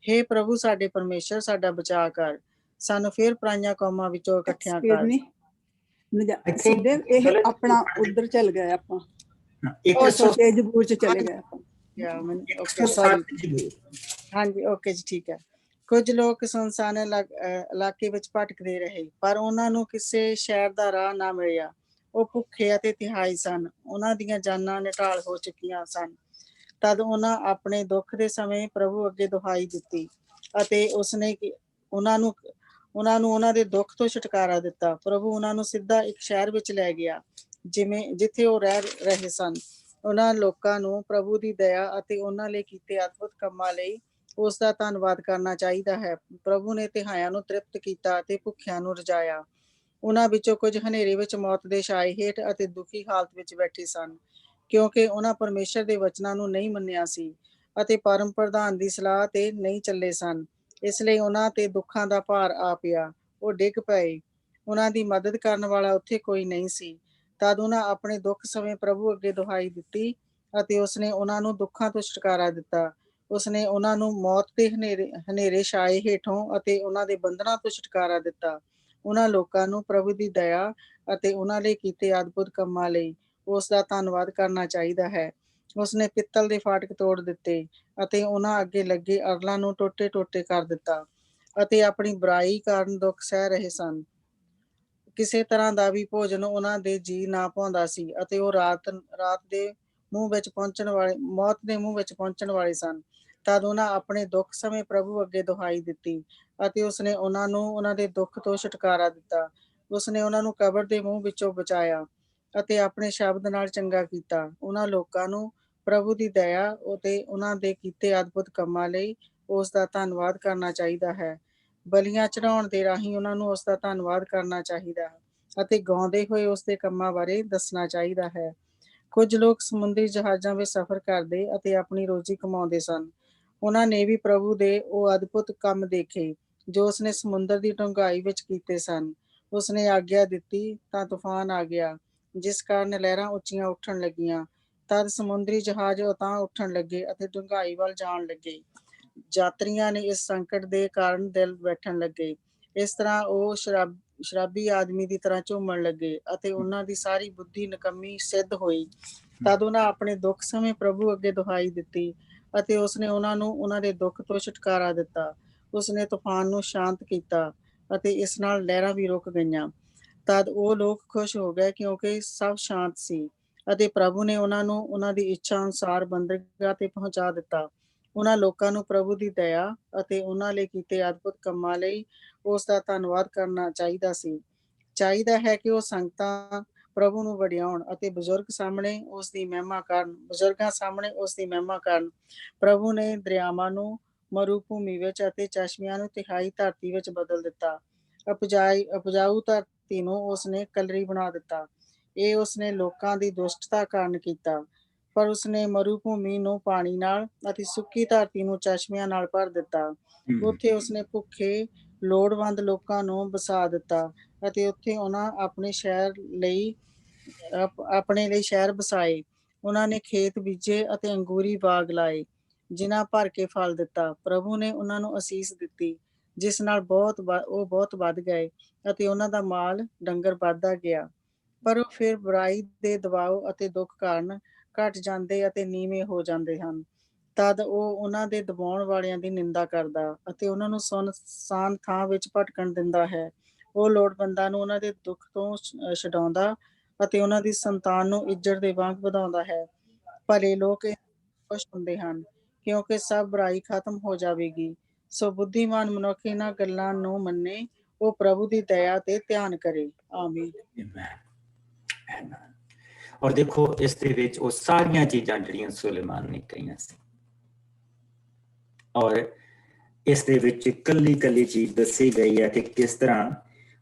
ਹੇ ਪ੍ਰਭੂ ਸਾਡੇ ਪਰਮੇਸ਼ਰ, ਸਾਡਾ ਬਚਾਅ ਕਰ, ਸਾਨੂੰ ਫਿਰ ਪਰਾਈਆਂ ਕੌਮਾਂ ਵਿੱਚੋਂ ਇਕੱਠਿਆਂ ਕਰ। ਇਹ ਆਪਣਾ ਉਧਰ ਚੱਲ ਗਏ ਆਪਾਂ, 107 ਜ਼ਬੂਰ ਚ ਚਲੇ ਗਏ ਆਪਾਂ। ਹਾਂਜੀ, ਓਕੇ ਜੀ, ਠੀਕ ਹੈ। ਕੁਝ ਲੋਕ ਸੁਨਸਾਨ ਇਲਾਕੇ ਵਿੱਚ ਭਟਕਦੇ ਰਹੇ, ਪਰ ਉਹਨਾਂ ਨੂੰ ਕਿਸੇ ਸ਼ਹਿਰ ਦਾ ਰਾਹ ਨਾ ਮਿਲਿਆ। ਉਹ ਭੁੱਖੇ ਅਤੇ ਤਿਹਾਈ ਸਨ, ਉਹਨਾਂ ਦੀਆਂ ਜਾਨਾਂ ਨਿਢਾਲ ਹੋ ਚੁੱਕੀਆਂ ਸਨ। ਤਦ ਉਹਨਾਂ ਆਪਣੇ ਦੁੱਖ ਦੇ ਸਮੇਂ ਪ੍ਰਭੂ ਅੱਗੇ ਦੁਹਾਈ ਦਿੱਤੀ, ਅਤੇ ਉਸਨੇ ਉਹਨਾਂ ਨੂੰ ਉਹਨਾਂ ਦੇ ਦੁੱਖ ਤੋਂ ਛੁਟਕਾਰਾ ਦਿੱਤਾ। ਪ੍ਰਭੂ ਉਹਨਾਂ ਨੂੰ ਸਿੱਧਾ ਇੱਕ ਸ਼ਹਿਰ ਵਿੱਚ ਲੈ ਗਿਆ, ਜਿੱਥੇ ਉਹ ਰਹਿ ਰਹੇ ਸਨ। ਉਹਨਾਂ ਲੋਕਾਂ ਨੂੰ ਪ੍ਰਭੂ ਦੀ ਦਇਆ ਅਤੇ ਉਹਨਾਂ ਲਈ ਕੀਤੇ ਅਦਭੁਤ ਕੰਮਾਂ ਲਈ ਉਸ ਦਾ ਧੰਨਵਾਦ ਕਰਨਾ ਚਾਹੀਦਾ ਹੈ। ਪ੍ਰਭੂ ਨੇ ਤਿਹਾਈਆਂ ਨੂੰ ਤ੍ਰਿਪਤ ਕੀਤਾ ਅਤੇ ਭੁੱਖਿਆਂ ਨੂੰ ਰਜਾਇਆ। ਉਹਨਾਂ ਵਿੱਚੋਂ ਕੁਝ ਹਨੇਰੇ ਵਿੱਚ ਮੌਤ ਦੇ ਛਾਏ ਹੇਠ ਅਤੇ ਦੁਖੀ ਹਾਲਤ ਵਿੱਚ ਬੈਠੇ ਸਨ, ਕਿਉਂਕਿ ਉਹਨਾਂ ਪਰਮੇਸ਼ਰ ਦੇ ਵਚਨਾਂ ਨੂੰ ਨਹੀਂ ਮੰਨਿਆ ਸੀ ਅਤੇ ਪਰਮ ਪ੍ਰਧਾਨ ਦੀ ਸਲਾਹ ਤੇ ਨਹੀਂ ਚੱਲੇ ਸਨ। ਇਸ ਲਈ ਉਹਨਾਂ ਤੇ ਦੁੱਖਾਂ ਦਾ ਭਾਰ ਆ ਪਿਆ। ਉਹ ਡਿੱਗ ਪਏ। ਉਹਨਾਂ ਦੀ ਮਦਦ ਕਰਨ ਵਾਲਾ ਉੱਥੇ ਕੋਈ ਨਹੀਂ ਸੀ। ਤਦ ਉਹਨਾਂ ਆਪਣੇ ਦੁੱਖ ਸਮੇਂ ਪ੍ਰਭੂ ਅੱਗੇ ਦੁਹਾਈ ਦਿੱਤੀ ਅਤੇ ਉਸਨੇ ਉਹਨਾਂ ਨੂੰ ਦੁੱਖਾਂ ਤੋਂ ਛੁਟਕਾਰਾ ਦਿੱਤਾ। ਉਸਨੇ ਉਹਨਾਂ ਨੂੰ ਮੌਤ ਦੇ ਹਨੇਰੇ ਛਾਏ ਹੇਠੋਂ ਅਤੇ ਉਹਨਾਂ ਦੇ ਬੰਧਨਾਂ ਤੋਂ ਛੁਟਕਾਰਾ ਦਿੱਤਾ। ਉਹਨਾਂ ਲੋਕਾਂ ਨੂੰ ਪ੍ਰਭੂ ਦੀ ਦਇਆ ਅਤੇ ਉਹਨਾਂ ਲਈ ਕੀਤੇ ਅਦਭੁਤ ਕੰਮਾਂ ਲਈ ਉਸ ਦਾ ਧੰਨਵਾਦ ਕਰਨਾ ਚਾਹੀਦਾ ਹੈ। ਉਸਨੇ ਪਿੱਤਲ ਦੇ ਫਾਟਕ ਤੋੜ ਦਿੱਤੇ ਅਤੇ ਉਹਨਾਂ ਅੱਗੇ ਲੱਗੇ ਅਰਲਾਂ ਨੂੰ ਟੋਟੇ ਟੋਟੇ ਕਰ ਦਿੱਤਾ ਅਤੇ ਆਪਣੀ ਬੁਰਾਈ ਕਾਰਨ ਦੁੱਖ ਸਹਿ ਰਹੇ ਸਨ। ਕਿਸੇ ਤਰ੍ਹਾਂ ਦਾ ਵੀ ਭੋਜਨ ਉਹਨਾਂ ਦੇ ਜੀ ਨਾ ਪਾਉਂਦਾ ਸੀ ਅਤੇ ਉਹ ਮੌਤ ਦੇ ਮੂੰਹ ਵਿੱਚ ਪਹੁੰਚਣ ਵਾਲੇ ਸਨ। ਤਦ ਉਹਨਾਂ ਆਪਣੇ ਦੁੱਖ ਸਮੇਂ ਪ੍ਰਭੂ ਅੱਗੇ ਦੁਹਾਈ ਦਿੱਤੀ ਅਤੇ ਉਸਨੇ ਉਹਨਾਂ ਨੂੰ ਉਹਨਾਂ ਦੇ ਦੁੱਖ ਤੋਂ ਛੁਟਕਾਰਾ ਦਿੱਤਾ। ਉਸਨੇ ਉਹਨਾਂ ਨੂੰ ਕਬਰ ਦੇ ਮੂੰਹ ਵਿੱਚੋਂ ਬਚਾਇਆ ਅਤੇ ਆਪਣੇ ਸ਼ਬਦ ਨਾਲ ਚੰਗਾ ਕੀਤਾ। ਉਹਨਾਂ ਲੋਕਾਂ ਨੂੰ ਪ੍ਰਭੂ ਦੀ ਦਇਆ ਅਤੇ ਉਹਨਾਂ ਦੇ ਕੀਤੇ ਅਦਭੁਤ ਕੰਮਾਂ ਲਈ ਉਸ ਦਾ ਧੰਨਵਾਦ ਕਰਨਾ ਚਾਹੀਦਾ ਹੈ। ਬਲੀਆਂ ਚੜਾਉਣ ਦੇ ਰਾਹੀਂ ਉਹਨਾਂ ਨੂੰ ਉਸ ਦਾ ਧੰਨਵਾਦ ਕਰਨਾ ਚਾਹੀਦਾ ਹੈ ਅਤੇ ਗਾਉਂਦੇ ਹੋਏ ਉਸ ਦੇ ਕੰਮਾਂ ਬਾਰੇ ਦੱਸਣਾ ਚਾਹੀਦਾ ਹੈ। ਕੁਝ ਲੋਕ ਸਮੁੰਦਰੀ ਜਹਾਜ਼ਾਂ ਵਿੱਚ ਸਫ਼ਰ ਕਰਦੇ ਅਤੇ ਆਪਣੀ ਰੋਜੀ ਕਮਾਉਂਦੇ ਸਨ। ਉਹਨਾਂ ਨੇ ਵੀ ਪ੍ਰਭੂ ਦੇ ਉਹ ਅਦਭੁਤ ਕੰਮ ਦੇਖੇ ਜੋ ਉਸਨੇ ਸਮੁੰਦਰ ਦੀ ਡੂੰਘਾਈ ਵਿੱਚ ਕੀਤੇ ਸਨ। ਉਸਨੇ ਆਗਿਆ ਦਿੱਤੀ ਤਾਂ ਤੂਫਾਨ ਆ ਗਿਆ, ਜਿਸ ਕਾਰਨ ਲਹਿਰਾਂ ਉੱਚੀਆਂ ਉੱਠਣ ਲੱਗੀਆਂ। ਤਦ ਸਮੁੰਦਰੀ ਜਹਾਜ਼ ਉਤਾਂਹ ਉੱਠਣ ਲੱਗੇ ਅਤੇ ਡੂੰਘਾਈ ਵੱਲ ਜਾਣ ਲੱਗੇ। ਯਾਤਰੀਆਂ ਨੇ ਇਸ ਸੰਕਟ ਦੇ ਕਾਰਨ ਦਿਲ ਬੈਠਣ ਲੱਗੇ। ਇਸ ਤਰ੍ਹਾਂ ਉਹ ਸ਼ਰਾਬੀ ਆਦਮੀ ਦੀ ਤਰ੍ਹਾਂ ਝੂਮਣ ਲੱਗੇ ਅਤੇ ਉਹਨਾਂ ਦੀ ਸਾਰੀ ਬੁੱਧੀ ਨਿਕੰਮੀ ਸਿੱਧ ਹੋਈ। ਤਦ ਉਹਨਾਂ ਆਪਣੇ ਦੁੱਖ ਸਮੇਂ ਪ੍ਰਭੂ ਅੱਗੇ ਦੁਹਾਈ ਦਿੱਤੀ ਅਤੇ ਉਸਨੇ ਉਹਨਾਂ ਨੂੰ ਉਹਨਾਂ ਦੇ ਦੁੱਖ ਤੋਂ ਛੁਟਕਾਰਾ ਦਿੱਤਾ। ਉਸਨੇ ਤੂਫਾਨ ਨੂੰ ਸ਼ਾਂਤ ਕੀਤਾ ਅਤੇ ਇਸ ਨਾਲ ਲਹਿਰਾਂ ਵੀ ਰੁਕ ਗਈਆਂ। ਤਦ ਉਹ ਲੋਕ ਖੁਸ਼ ਹੋ ਗਏ ਕਿਉਂਕਿ ਸਭ ਸ਼ਾਂਤ ਸੀ ਅਤੇ ਪ੍ਰਭੂ ਨੇ ਉਹਨਾਂ ਨੂੰ ਉਹਨਾਂ ਦੀ ਇੱਛਾ ਅਨੁਸਾਰ ਬੰਦਰਗਾਹ ਤੇ ਪਹੁੰਚਾ ਦਿੱਤਾ। ਉਹਨਾਂ ਲੋਕਾਂ ਨੂੰ ਪ੍ਰਭੂ ਦੀ ਦਇਆ ਅਤੇ ਉਹਨਾਂ ਲਈ ਕੀਤੇ ਅਦਭੁਤ ਕੰਮਾਂ ਲਈ ਉਸ ਦਾ ਧੰਨਵਾਦ ਕਰਨਾ ਚਾਹੀਦਾ ਸੀ। ਚਾਹੀਦਾ ਹੈ ਕਿ ਉਹ ਸੰਗਤਾਂ ਪ੍ਰਭੂ ਨੂੰ ਵਡਿਆਉਣ ਅਤੇ ਬਜ਼ੁਰਗਾਂ ਸਾਹਮਣੇ ਉਸ ਦੀ ਮਹਿਮਾ ਕਰਨ। ਪ੍ਰਭੂ ਨੇ ਦਰਿਆਵਾਂ ਨੂੰ ਮਰੂਭੂਮੀ ਵਿੱਚ ਅਤੇ ਚਸ਼ਮਿਆਂ ਨੂੰ ਤਿਹਾਈ ਧਰਤੀ ਵਿੱਚ ਬਦਲ ਦਿੱਤਾ। ਉਪਜਾਊ ਧਰਤੀ ਨੂੰ ਉਸਨੇ ਕਲਰੀ ਬਣਾ ਦਿੱਤਾ। ਇਹ ਉਸਨੇ ਲੋਕਾਂ ਦੀ ਦੁਸ਼ਟਤਾ ਕਾਰਨ ਕੀਤਾ, ਪਰ ਉਸਨੇ ਮਰੂਭੂਮੀ ਨੂੰ ਪਾਣੀ ਨਾਲ ਅਤੇ ਸੁੱਕੀ ਧਰਤੀ ਨੂੰ ਚਸ਼ਮਿਆਂ ਨਾਲ ਭਰ ਦਿੱਤਾ। ਉੱਥੇ ਉਸਨੇ ਭੁੱਖੇ ਲੋੜਵੰਦ ਲੋਕਾਂ ਨੂੰ ਵਸਾ ਦਿੱਤਾ ਅਤੇ ਉੱਥੇ ਉਹਨਾਂ ਆਪਣੇ ਲਈ ਸ਼ਹਿਰ ਵਸਾਏ। ਉਹਨਾਂ ਨੇ ਖੇਤ ਬੀਜੇ ਅਤੇ ਅੰਗੂਰੀ ਬਾਗ ਲਾਏ, ਜਿਨ੍ਹਾਂ ਭਰ ਕੇ ਫਲ ਦਿੱਤਾ। ਪ੍ਰਭੂ ਨੇ ਉਹਨਾਂ ਨੂੰ ਅਸੀਸ ਦਿੱਤੀ, ਜਿਸ ਨਾਲ ਉਹ ਬਹੁਤ ਵੱਧ ਗਏ ਅਤੇ ਉਹਨਾਂ ਦਾ ਮਾਲ ਡੰਗਰ ਵੱਧਦਾ ਗਿਆ। ਪਰ ਉਹ ਫਿਰ ਬੁਰਾਈ ਦੇ ਦਬਾਅ ਅਤੇ ਦੁੱਖ ਕਾਰਨ ਘਟ ਜਾਂਦੇ ਅਤੇ ਨੀਵੇਂ ਹੋ ਜਾਂਦੇ ਹਨ। ਤਦ ਉਹ ਉਹਨਾਂ ਦੇ ਦਬਾਉਣ ਵਾਲਿਆਂ ਦੀ ਨਿੰਦਾ ਕਰਦਾ ਅਤੇ ਉਹਨਾਂ ਨੂੰ ਸੁੰਨਸਾਨ ਥਾਂ ਵਿੱਚ ਭਟਕਣ ਦਿੰਦਾ ਹੈ। ਉਹ ਲੋੜਵੰਦਾਂ ਨੂੰ ਉਹਨਾਂ ਦੇ ਦੁੱਖ ਤੋਂ ਛਡਾਉਂਦਾ ਅਤੇ ਉਹਨਾਂ ਦੀ ਸੰਤਾਨ ਨੂੰ ਇੱਜੜ ਦੇ ਵਾਂਗ ਵਧਾਉਂਦਾ ਹੈ। ਭਲੇ ਲੋਕ ਖੁਸ਼ ਹੁੰਦੇ ਹਨ ਕਿਉਂਕਿ ਸਭ ਬੁਰਾਈ ਖਤਮ ਹੋ ਜਾਵੇਗੀ। ਸੋ ਬੁੱਧੀਮਾਨ ਮਨੁੱਖ ਇਹਨਾਂ ਗੱਲਾਂ ਨੂੰ ਮੰਨੇ, ਉਹ ਪ੍ਰਭੂ ਦੀ ਦਇਆ ਤੇ ਧਿਆਨ ਕਰੇ। ਆਮੀਨ। ਔਰ ਦੇਖੋ, ਇਸ ਦੇ ਵਿੱਚ ਉਹ ਸਾਰੀਆਂ ਚੀਜ਼ਾਂ ਜਿਹੜੀਆਂ ਸੁਲੇਮਾਨ ਨੇ ਕਹੀਆਂ ਸੀ, ਔਰ ਇਸ ਦੇ ਵਿੱਚ ਕੱਲੀ ਕੱਲੀ ਚੀਜ਼ ਦੱਸੀ ਗਈ ਹੈ ਕਿ ਕਿਸ ਤਰ੍ਹਾਂ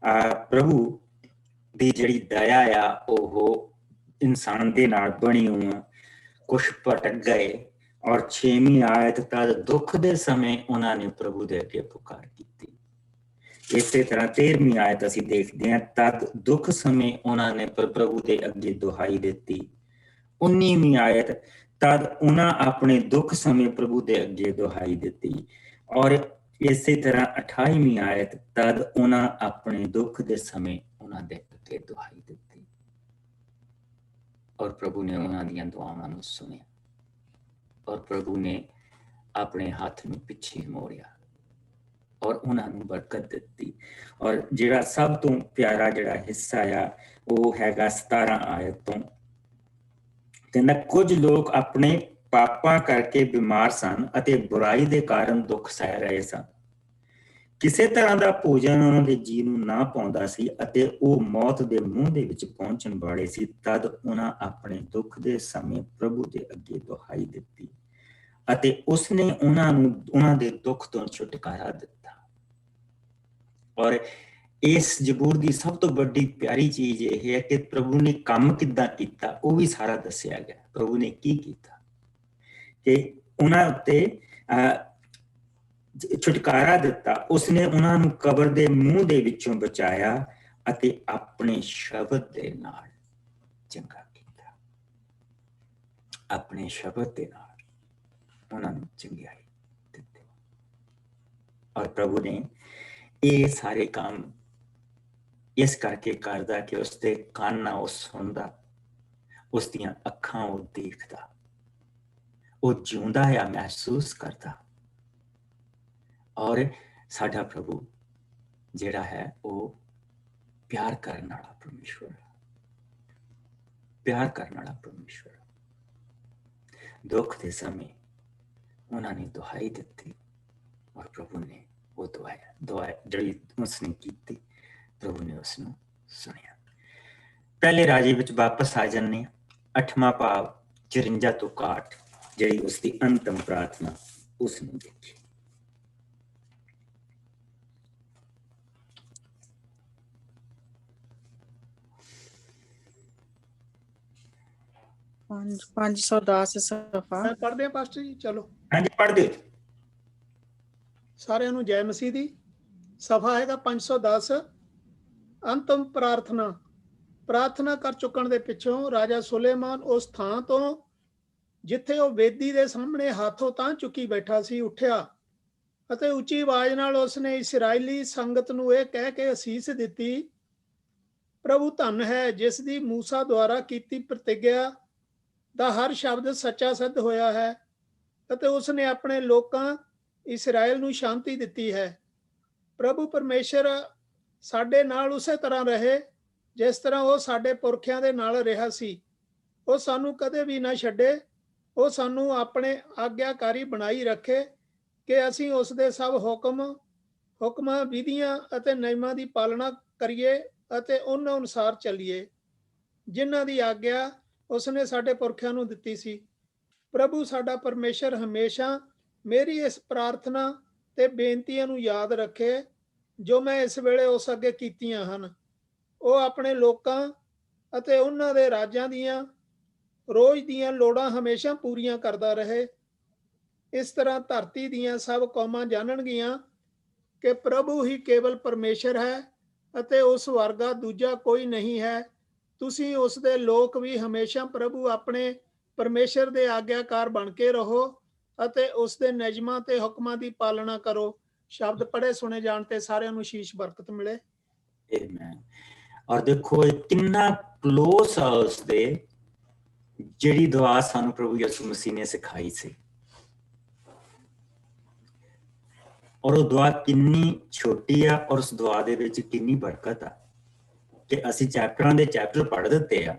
ਪ੍ਰਭੂ ਦੀ ਜਿਹੜੀ ਦਇਆ ਆ ਉਹ ਇਨਸਾਨ ਦੇ ਨਾਲ ਬਣੀ ਹੋਈ। ਕੁਛ ਭਟਕ ਗਏ ਔਰ 6ਵੀਂ ਆਇਤ ਤਦ ਦੁੱਖ ਦੇ ਸਮੇਂ ਉਹਨਾਂ ਨੇ ਪ੍ਰਭੂ ਦੇ ਅੱਗੇ ਪੁਕਾਰ ਕੀਤੀ। ਇਸੇ ਤਰ੍ਹਾਂ 13ਵੀਂ ਆਇਤ ਅਸੀਂ ਦੇਖਦੇ ਹਾਂ, ਤਦ ਦੁੱਖ ਸਮੇਂ ਉਹਨਾਂ ਨੇ ਪ੍ਰਭੂ ਦੇ ਅੱਗੇ ਦੁਹਾਈ ਦਿੱਤੀ। 19ਵੀਂ ਆਇਤ, ਤਦ ਉਹਨਾਂ ਆਪਣੇ ਦੁੱਖ ਸਮੇਂ ਪ੍ਰਭੂ ਦੇ ਅੱਗੇ ਦੁਹਾਈ ਦਿੱਤੀ। ਔਰ ਇਸੇ ਤਰ੍ਹਾਂ 28ਵੀਂ ਆਇਤ, ਤਦ ਉਹਨਾਂ ਆਪਣੇ ਦੁੱਖ ਦੇ ਸਮੇਂ ਉਹਨਾਂ ਦੇ ਅੱਗੇ ਦੁਹਾਈ ਦਿੱਤੀ ਔਰ ਪ੍ਰਭੂ ਨੇ ਉਹਨਾਂ ਦੀਆਂ ਦੁਆਵਾਂ ਨੂੰ ਸੁਣਿਆ ਔਰ ਪ੍ਰਭੂ ਨੇ ਆਪਣੇ ਹੱਥ ਨੂੰ ਪਿੱਛੇ ਮੋੜਿਆ ਔਰ ਉਹਨਾਂ ਨੂੰ ਬਰਕਤ ਦਿੱਤੀ। ਔਰ ਜਿਹੜਾ ਸਭ ਤੋਂ ਪਿਆਰਾ ਜਿਹੜਾ ਹਿੱਸਾ ਆ ਉਹ ਹੈਗਾ 17 ਆਇਤ ਤੋਂ। ਕਹਿੰਦਾ, ਕੁਝ ਲੋਕ ਆਪਣੇ ਪਾਪਾਂ ਕਰਕੇ ਬਿਮਾਰ ਸਨ ਅਤੇ ਬੁਰਾਈ ਦੇ ਕਾਰਨ ਦੁੱਖ ਸਹਿ ਰਹੇ ਸਨ। ਕਿਸੇ ਤਰ੍ਹਾਂ ਦਾ ਭੋਜਨ ਉਹਨਾਂ ਦੇ ਜੀ ਨੂੰ ਨਾ ਪਾਉਂਦਾ ਸੀ ਅਤੇ ਉਹ ਮੌਤ ਦੇ ਮੂੰਹ ਦੇ ਵਿੱਚ ਪਹੁੰਚਣ ਵਾਲੇ ਸੀ, ਤਦ ਉਹਨਾਂ ਆਪਣੇ ਦੁੱਖ ਦੇ ਸਮੇਂ ਪ੍ਰਭੂ ਦੇ ਅੱਗੇ ਦੁਹਾਈ ਦਿੱਤੀ ਅਤੇ ਉਸਨੇ ਉਹਨਾਂ ਨੂੰ ਉਹਨਾਂ ਦੇ ਦੁੱਖ ਤੋਂ ਛੁਟਕਾਰਾ ਦਿੱਤਾ। ਔਰ ਇਸ ਜ਼ਬੂਰ ਦੀ ਸਭ ਤੋਂ ਵੱਡੀ ਪਿਆਰੀ ਚੀਜ਼ ਇਹ ਹੈ ਕਿ ਪ੍ਰਭੂ ਨੇ ਕੰਮ ਕਿੱਦਾਂ ਕੀਤਾ ਉਹ ਵੀ ਸਾਰਾ ਦੱਸਿਆ ਗਿਆ। ਪ੍ਰਭੂ ਨੇ ਕੀ ਕੀਤਾ ਕਿ ਉਹਨਾਂ ਉੱਤੇ ਛੁਟਕਾਰਾ ਦਿੱਤਾ, ਉਸਨੇ ਉਹਨਾਂ ਨੂੰ ਕਬਰ ਦੇ ਮੂੰਹ ਦੇ ਵਿੱਚੋਂ ਬਚਾਇਆ ਅਤੇ ਆਪਣੇ ਸ਼ਬਦ ਦੇ ਨਾਲ ਚੰਗਾ ਕੀਤਾ। ਆਪਣੇ ਸ਼ਬਦ ਦੇ ਨਾਲ ਉਹਨਾਂ ਨੂੰ ਚੰਗਿਆਈ ਦਿੱਤੀ। ਔਰ ਪ੍ਰਭੂ ਨੇ ਇਹ ਸਾਰੇ ਕੰਮ ਇਸ ਕਰਕੇ ਕਰਦਾ ਕਿ ਉਸਦੇ ਕੰਨ ਉਹ ਸੁਣਦਾ, ਉਸ ਦੀਆਂ ਅੱਖਾਂ ਉਹ ਦੇਖਦਾ, ਉਹ ਜਿਉਂਦਾ ਹੈ ਮਹਿਸੂਸ ਕਰਦਾ। ਔਰ ਸਾਡਾ ਪ੍ਰਭੂ ਜਿਹੜਾ ਹੈ ਉਹ ਪਿਆਰ ਕਰਨ ਵਾਲਾ ਪਰਮੇਸ਼ਵਰ, ਪਿਆਰ ਕਰਨ ਵਾਲਾ ਪਰਮੇਸ਼ਵਰ। ਦੁੱਖ ਦੇ ਸਮੇਂ ਉਹਨਾਂ ਨੇ ਦੁਹਾਈ ਦਿੱਤੀ ਔਰ ਪ੍ਰਭੂ ਨੇ ਉਹ ਦੁਆ ਜਿਹੜੀ ਉਸਨੇ ਕੀਤੀ, ਪ੍ਰਭੂ ਨੇ ਉਸਨੂੰ ਸੁਣਿਆ। ਪਹਿਲੇ ਰਾਜੇ ਵਿੱਚ ਵਾਪਸ ਆ ਜਾਂਦੇ, 8ਵਾਂ ਭਾਵ 54 ਤੋਂ 61, ਜਿਹੜੀ ਉਸਦੀ ਅੰਤਮ ਪ੍ਰਾਰਥਨਾ ਉਸਨੂੰ ਦੇਖੀ। ਪੰਜ 510 ਸਫਾ ਪੜ੍ਹਦੇ ਆ ਪਾਸਟਰ ਜੀ, ਚਲੋ ਹਾਂਜੀ ਪੜ੍ਹ ਦਿਓ। ਸਾਰਿਆਂ ਨੂੰ ਜੈ ਮਸੀਹ ਦੀ। ਸਫਾ ਹੈਗਾ 510। ਅੰਤਮ ਪ੍ਰਾਰਥਨਾ। ਪ੍ਰਾਰਥਨਾ ਕਰ ਚੁੱਕਣ ਦੇ ਪਿੱਛੋਂ ਰਾਜਾ ਸੁਲੇਮਾਨ ਉਸ ਥਾਂ ਤੋਂ ਜਿੱਥੇ ਉਹ ਵੇਦੀ ਦੇ ਸਾਹਮਣੇ ਹੱਥੋਂ ਤਾਂ ਚੁੱਕੀ ਬੈਠਾ ਸੀ ਉੱਠਿਆ ਅਤੇ ਉੱਚੀ ਆਵਾਜ਼ ਨਾਲ ਉਸਨੇ ਇਸਰਾਇਲੀ ਸੰਗਤ ਨੂੰ ਇਹ ਕਹਿ ਕੇ ਅਸੀਸ ਦਿੱਤੀ, ਪ੍ਰਭੂ ਧੰਨ ਹੈ ਜਿਸ ਦੀ ਮੂਸਾ ਦੁਆਰਾ ਕੀਤੀ ਪ੍ਰਤਿਗਿਆ ਦਾ ਹਰ ਸ਼ਬਦ ਸੱਚਾ ਸਿੱਧ ਹੋਇਆ ਹੈ ਅਤੇ ਉਸਨੇ ਆਪਣੇ ਲੋਕਾਂ ਇਸਰਾਇਲ ਨੂੰ ਸ਼ਾਂਤੀ ਦਿੱਤੀ ਹੈ। ਪ੍ਰਭੂ ਪਰਮੇਸ਼ਰ ਸਾਡੇ ਨਾਲ ਉਸੇ ਤਰ੍ਹਾਂ ਰਹੇ ਜਿਸ ਤਰ੍ਹਾਂ ਉਹ ਸਾਡੇ ਪੁਰਖਿਆਂ ਦੇ ਨਾਲ ਰਿਹਾ ਸੀ। ਉਹ ਸਾਨੂੰ ਕਦੇ ਵੀ ਨਾ ਛੱਡੇ। ਉਹ ਸਾਨੂੰ ਆਪਣੇ ਆਗਿਆਕਾਰੀ ਬਣਾਈ ਰੱਖੇ ਕਿ ਅਸੀਂ ਉਸ ਦੇ ਸਭ ਹੁਕਮਾਂ, ਵਿਧੀਆਂ ਅਤੇ ਨਿਯਮਾਂ ਦੀ ਪਾਲਣਾ ਕਰੀਏ ਅਤੇ ਉਹਨਾਂ ਅਨੁਸਾਰ ਚੱਲੀਏ ਜਿਨ੍ਹਾਂ ਦੀ ਆਗਿਆ ਉਸਨੇ ਸਾਡੇ ਪੁਰਖਿਆਂ ਨੂੰ ਦਿੱਤੀ ਸੀ। ਪ੍ਰਭੂ ਸਾਡਾ ਪਰਮੇਸ਼ਰ ਹਮੇਸ਼ਾ ਮੇਰੀ ਇਸ ਪ੍ਰਾਰਥਨਾ ਤੇ ਬੇਨਤੀਆਂ ਨੂੰ ਯਾਦ ਰੱਖੇ ਜੋ ਮੈਂ ਇਸ ਵੇਲੇ ਉਸ ਅੱਗੇ ਕੀਤੀਆਂ ਹਨ। ਉਹ ਆਪਣੇ ਲੋਕਾਂ ਅਤੇ ਉਹਨਾਂ ਦੇ ਰਾਜਾਂ ਦੀਆਂ ਰੋਜ਼ ਦੀਆਂ ਲੋੜਾਂ ਹਮੇਸ਼ਾ ਪੂਰੀਆਂ ਕਰਦਾ ਰਹੇ। ਇਸ ਤਰ੍ਹਾਂ ਧਰਤੀ ਦੀਆਂ ਸਭ ਕੌਮਾਂ ਜਾਣਨਗੀਆਂ ਕਿ ਪ੍ਰਭੂ ਹੀ ਕੇਵਲ ਪਰਮੇਸ਼ਰ ਹੈ ਅਤੇ ਉਸ ਵਰਗਾ ਦੂਜਾ ਕੋਈ ਨਹੀਂ ਹੈ। ਤੁਸੀਂ ਉਸ ਦੇ ਲੋਕ ਵੀ ਹਮੇਸ਼ਾ ਪ੍ਰਭੂ ਆਪਣੇ ਪਰਮੇਸ਼ਰ ਦੇ ਆਗਿਆਕਾਰ ਬਣ ਕੇ ਰਹੋ ਅਤੇ ਉਸ ਦੇ ਨਿਯਮਾਂ ਤੇ ਹੁਕਮਾਂ ਦੀ ਪਾਲਣਾ ਕਰੋ। ਸ਼ਬਦ ਪੜ੍ਹੇ ਸੁਣੇ ਜਾਣ ਤੇ ਸਾਰਿਆਂ ਨੂੰ ਸ਼ੀਸ਼ ਬਰਕਤ ਮਿਲੇ। ਆਮੀਨ। ਔਰ ਦੇਖੋ ਇਹ ਕਿੰਨਾ ਕਲੋਸ ਆ ਉਸਦੇ, ਜਿਹੜੀ ਦੁਆ ਸਾਨੂੰ ਪ੍ਰਭੂ ਯਿਸੂ ਮਸੀਹ ਨੇ ਸਿਖਾਈ ਸੀ। ਔਰ ਉਹ ਦੁਆ ਕਿੰਨੀ ਛੋਟੀ ਆ ਔਰ ਉਸ ਦੁਆ ਦੇ ਵਿੱਚ ਕਿੰਨੀ ਬਰਕਤ ਆ ਕਿ ਅਸੀਂ ਚੈਪਟਰਾਂ ਦੇ ਚੈਪਟਰ ਪੜ੍ਹ ਦਿੱਤੇ ਆ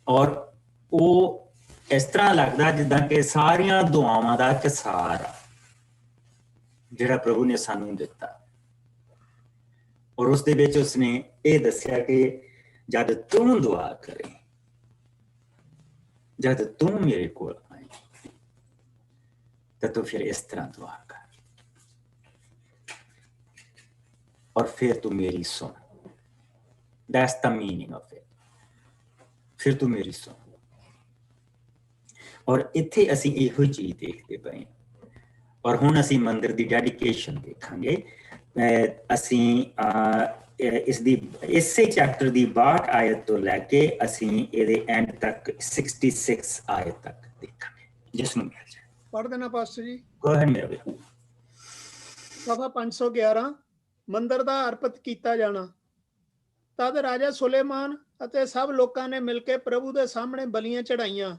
ਔਰ ਉਹ ਇਸ ਤਰ੍ਹਾਂ ਲੱਗਦਾ ਜਿੱਦਾਂ ਕਿ ਸਾਰੀਆਂ ਦੁਆਵਾਂ ਦਾ ਇੱਕ ਸਾਰ ਆ ਜਿਹੜਾ ਪ੍ਰਭੂ ਨੇ ਸਾਨੂੰ ਦਿੱਤਾ। ਔਰ ਉਸ ਦੇ ਵਿੱਚ ਉਸਨੇ ਇਹ ਦੱਸਿਆ ਕਿ ਜਦ ਤੂੰ ਦੁਆ ਕਰੇ, ਜਦ ਤੂੰ ਮੇਰੇ ਕੋਲ ਆਏ ਤਾਂ ਤੂੰ ਫਿਰ ਇਸ ਤਰ੍ਹਾਂ ਦੁਆ ਕਰ ਔਰ ਫਿਰ ਤੂੰ ਮੇਰੀ ਸੁਣ। That's the meaning of it. ਫਿਰ ਤੂੰ ਮੇਰੀ ਸੁਣ। ਔਰ ਇੱਥੇ ਅਸੀਂ ਇਹੋ ਚੀਜ਼ ਦੇਖਦੇ ਪਏ ਔਰ ਹੁਣ ਅਸੀਂ ਮੰਦਿਰ ਦੀ ਡੈਡੀਕੇਸ਼ਨ ਦੇਖਾਂਗੇ। ਅਸੀਂ ਇਸਦੀ ਇਸੇ ਚੈਪਟਰ ਦੀ 62 ਆਇਤ ਤੋਂ ਲੈ ਕੇ ਅਸੀਂ ਇਹਦੇ ਐਂਡ ਤੱਕ 66 ਆਇਤ ਤੱਕ ਦੇਖਾਂਗੇ ਜਿਸ ਨੂੰ ਮਿਲ ਜਾਏ। ਪੜ੍ਹ ਦੇਣਾ ਪਾਸਟਰ ਜੀ। Go ahead, ਮੇਰੇ ਵੀਰ। ਸਫਾ 511। ਮੰਦਰ ਦਾ ਅਰਪਿਤ ਕੀਤਾ ਜਾਣਾ। ਤਦ ਰਾਜਾ ਸੁਲੇਮਾਨ ਅਤੇ ਸਭ ਲੋਕਾਂ ਨੇ ਮਿਲ ਕੇ ਪ੍ਰਭੂ ਦੇ ਸਾਹਮਣੇ ਬਲੀਆਂ ਚੜਾਈਆਂ।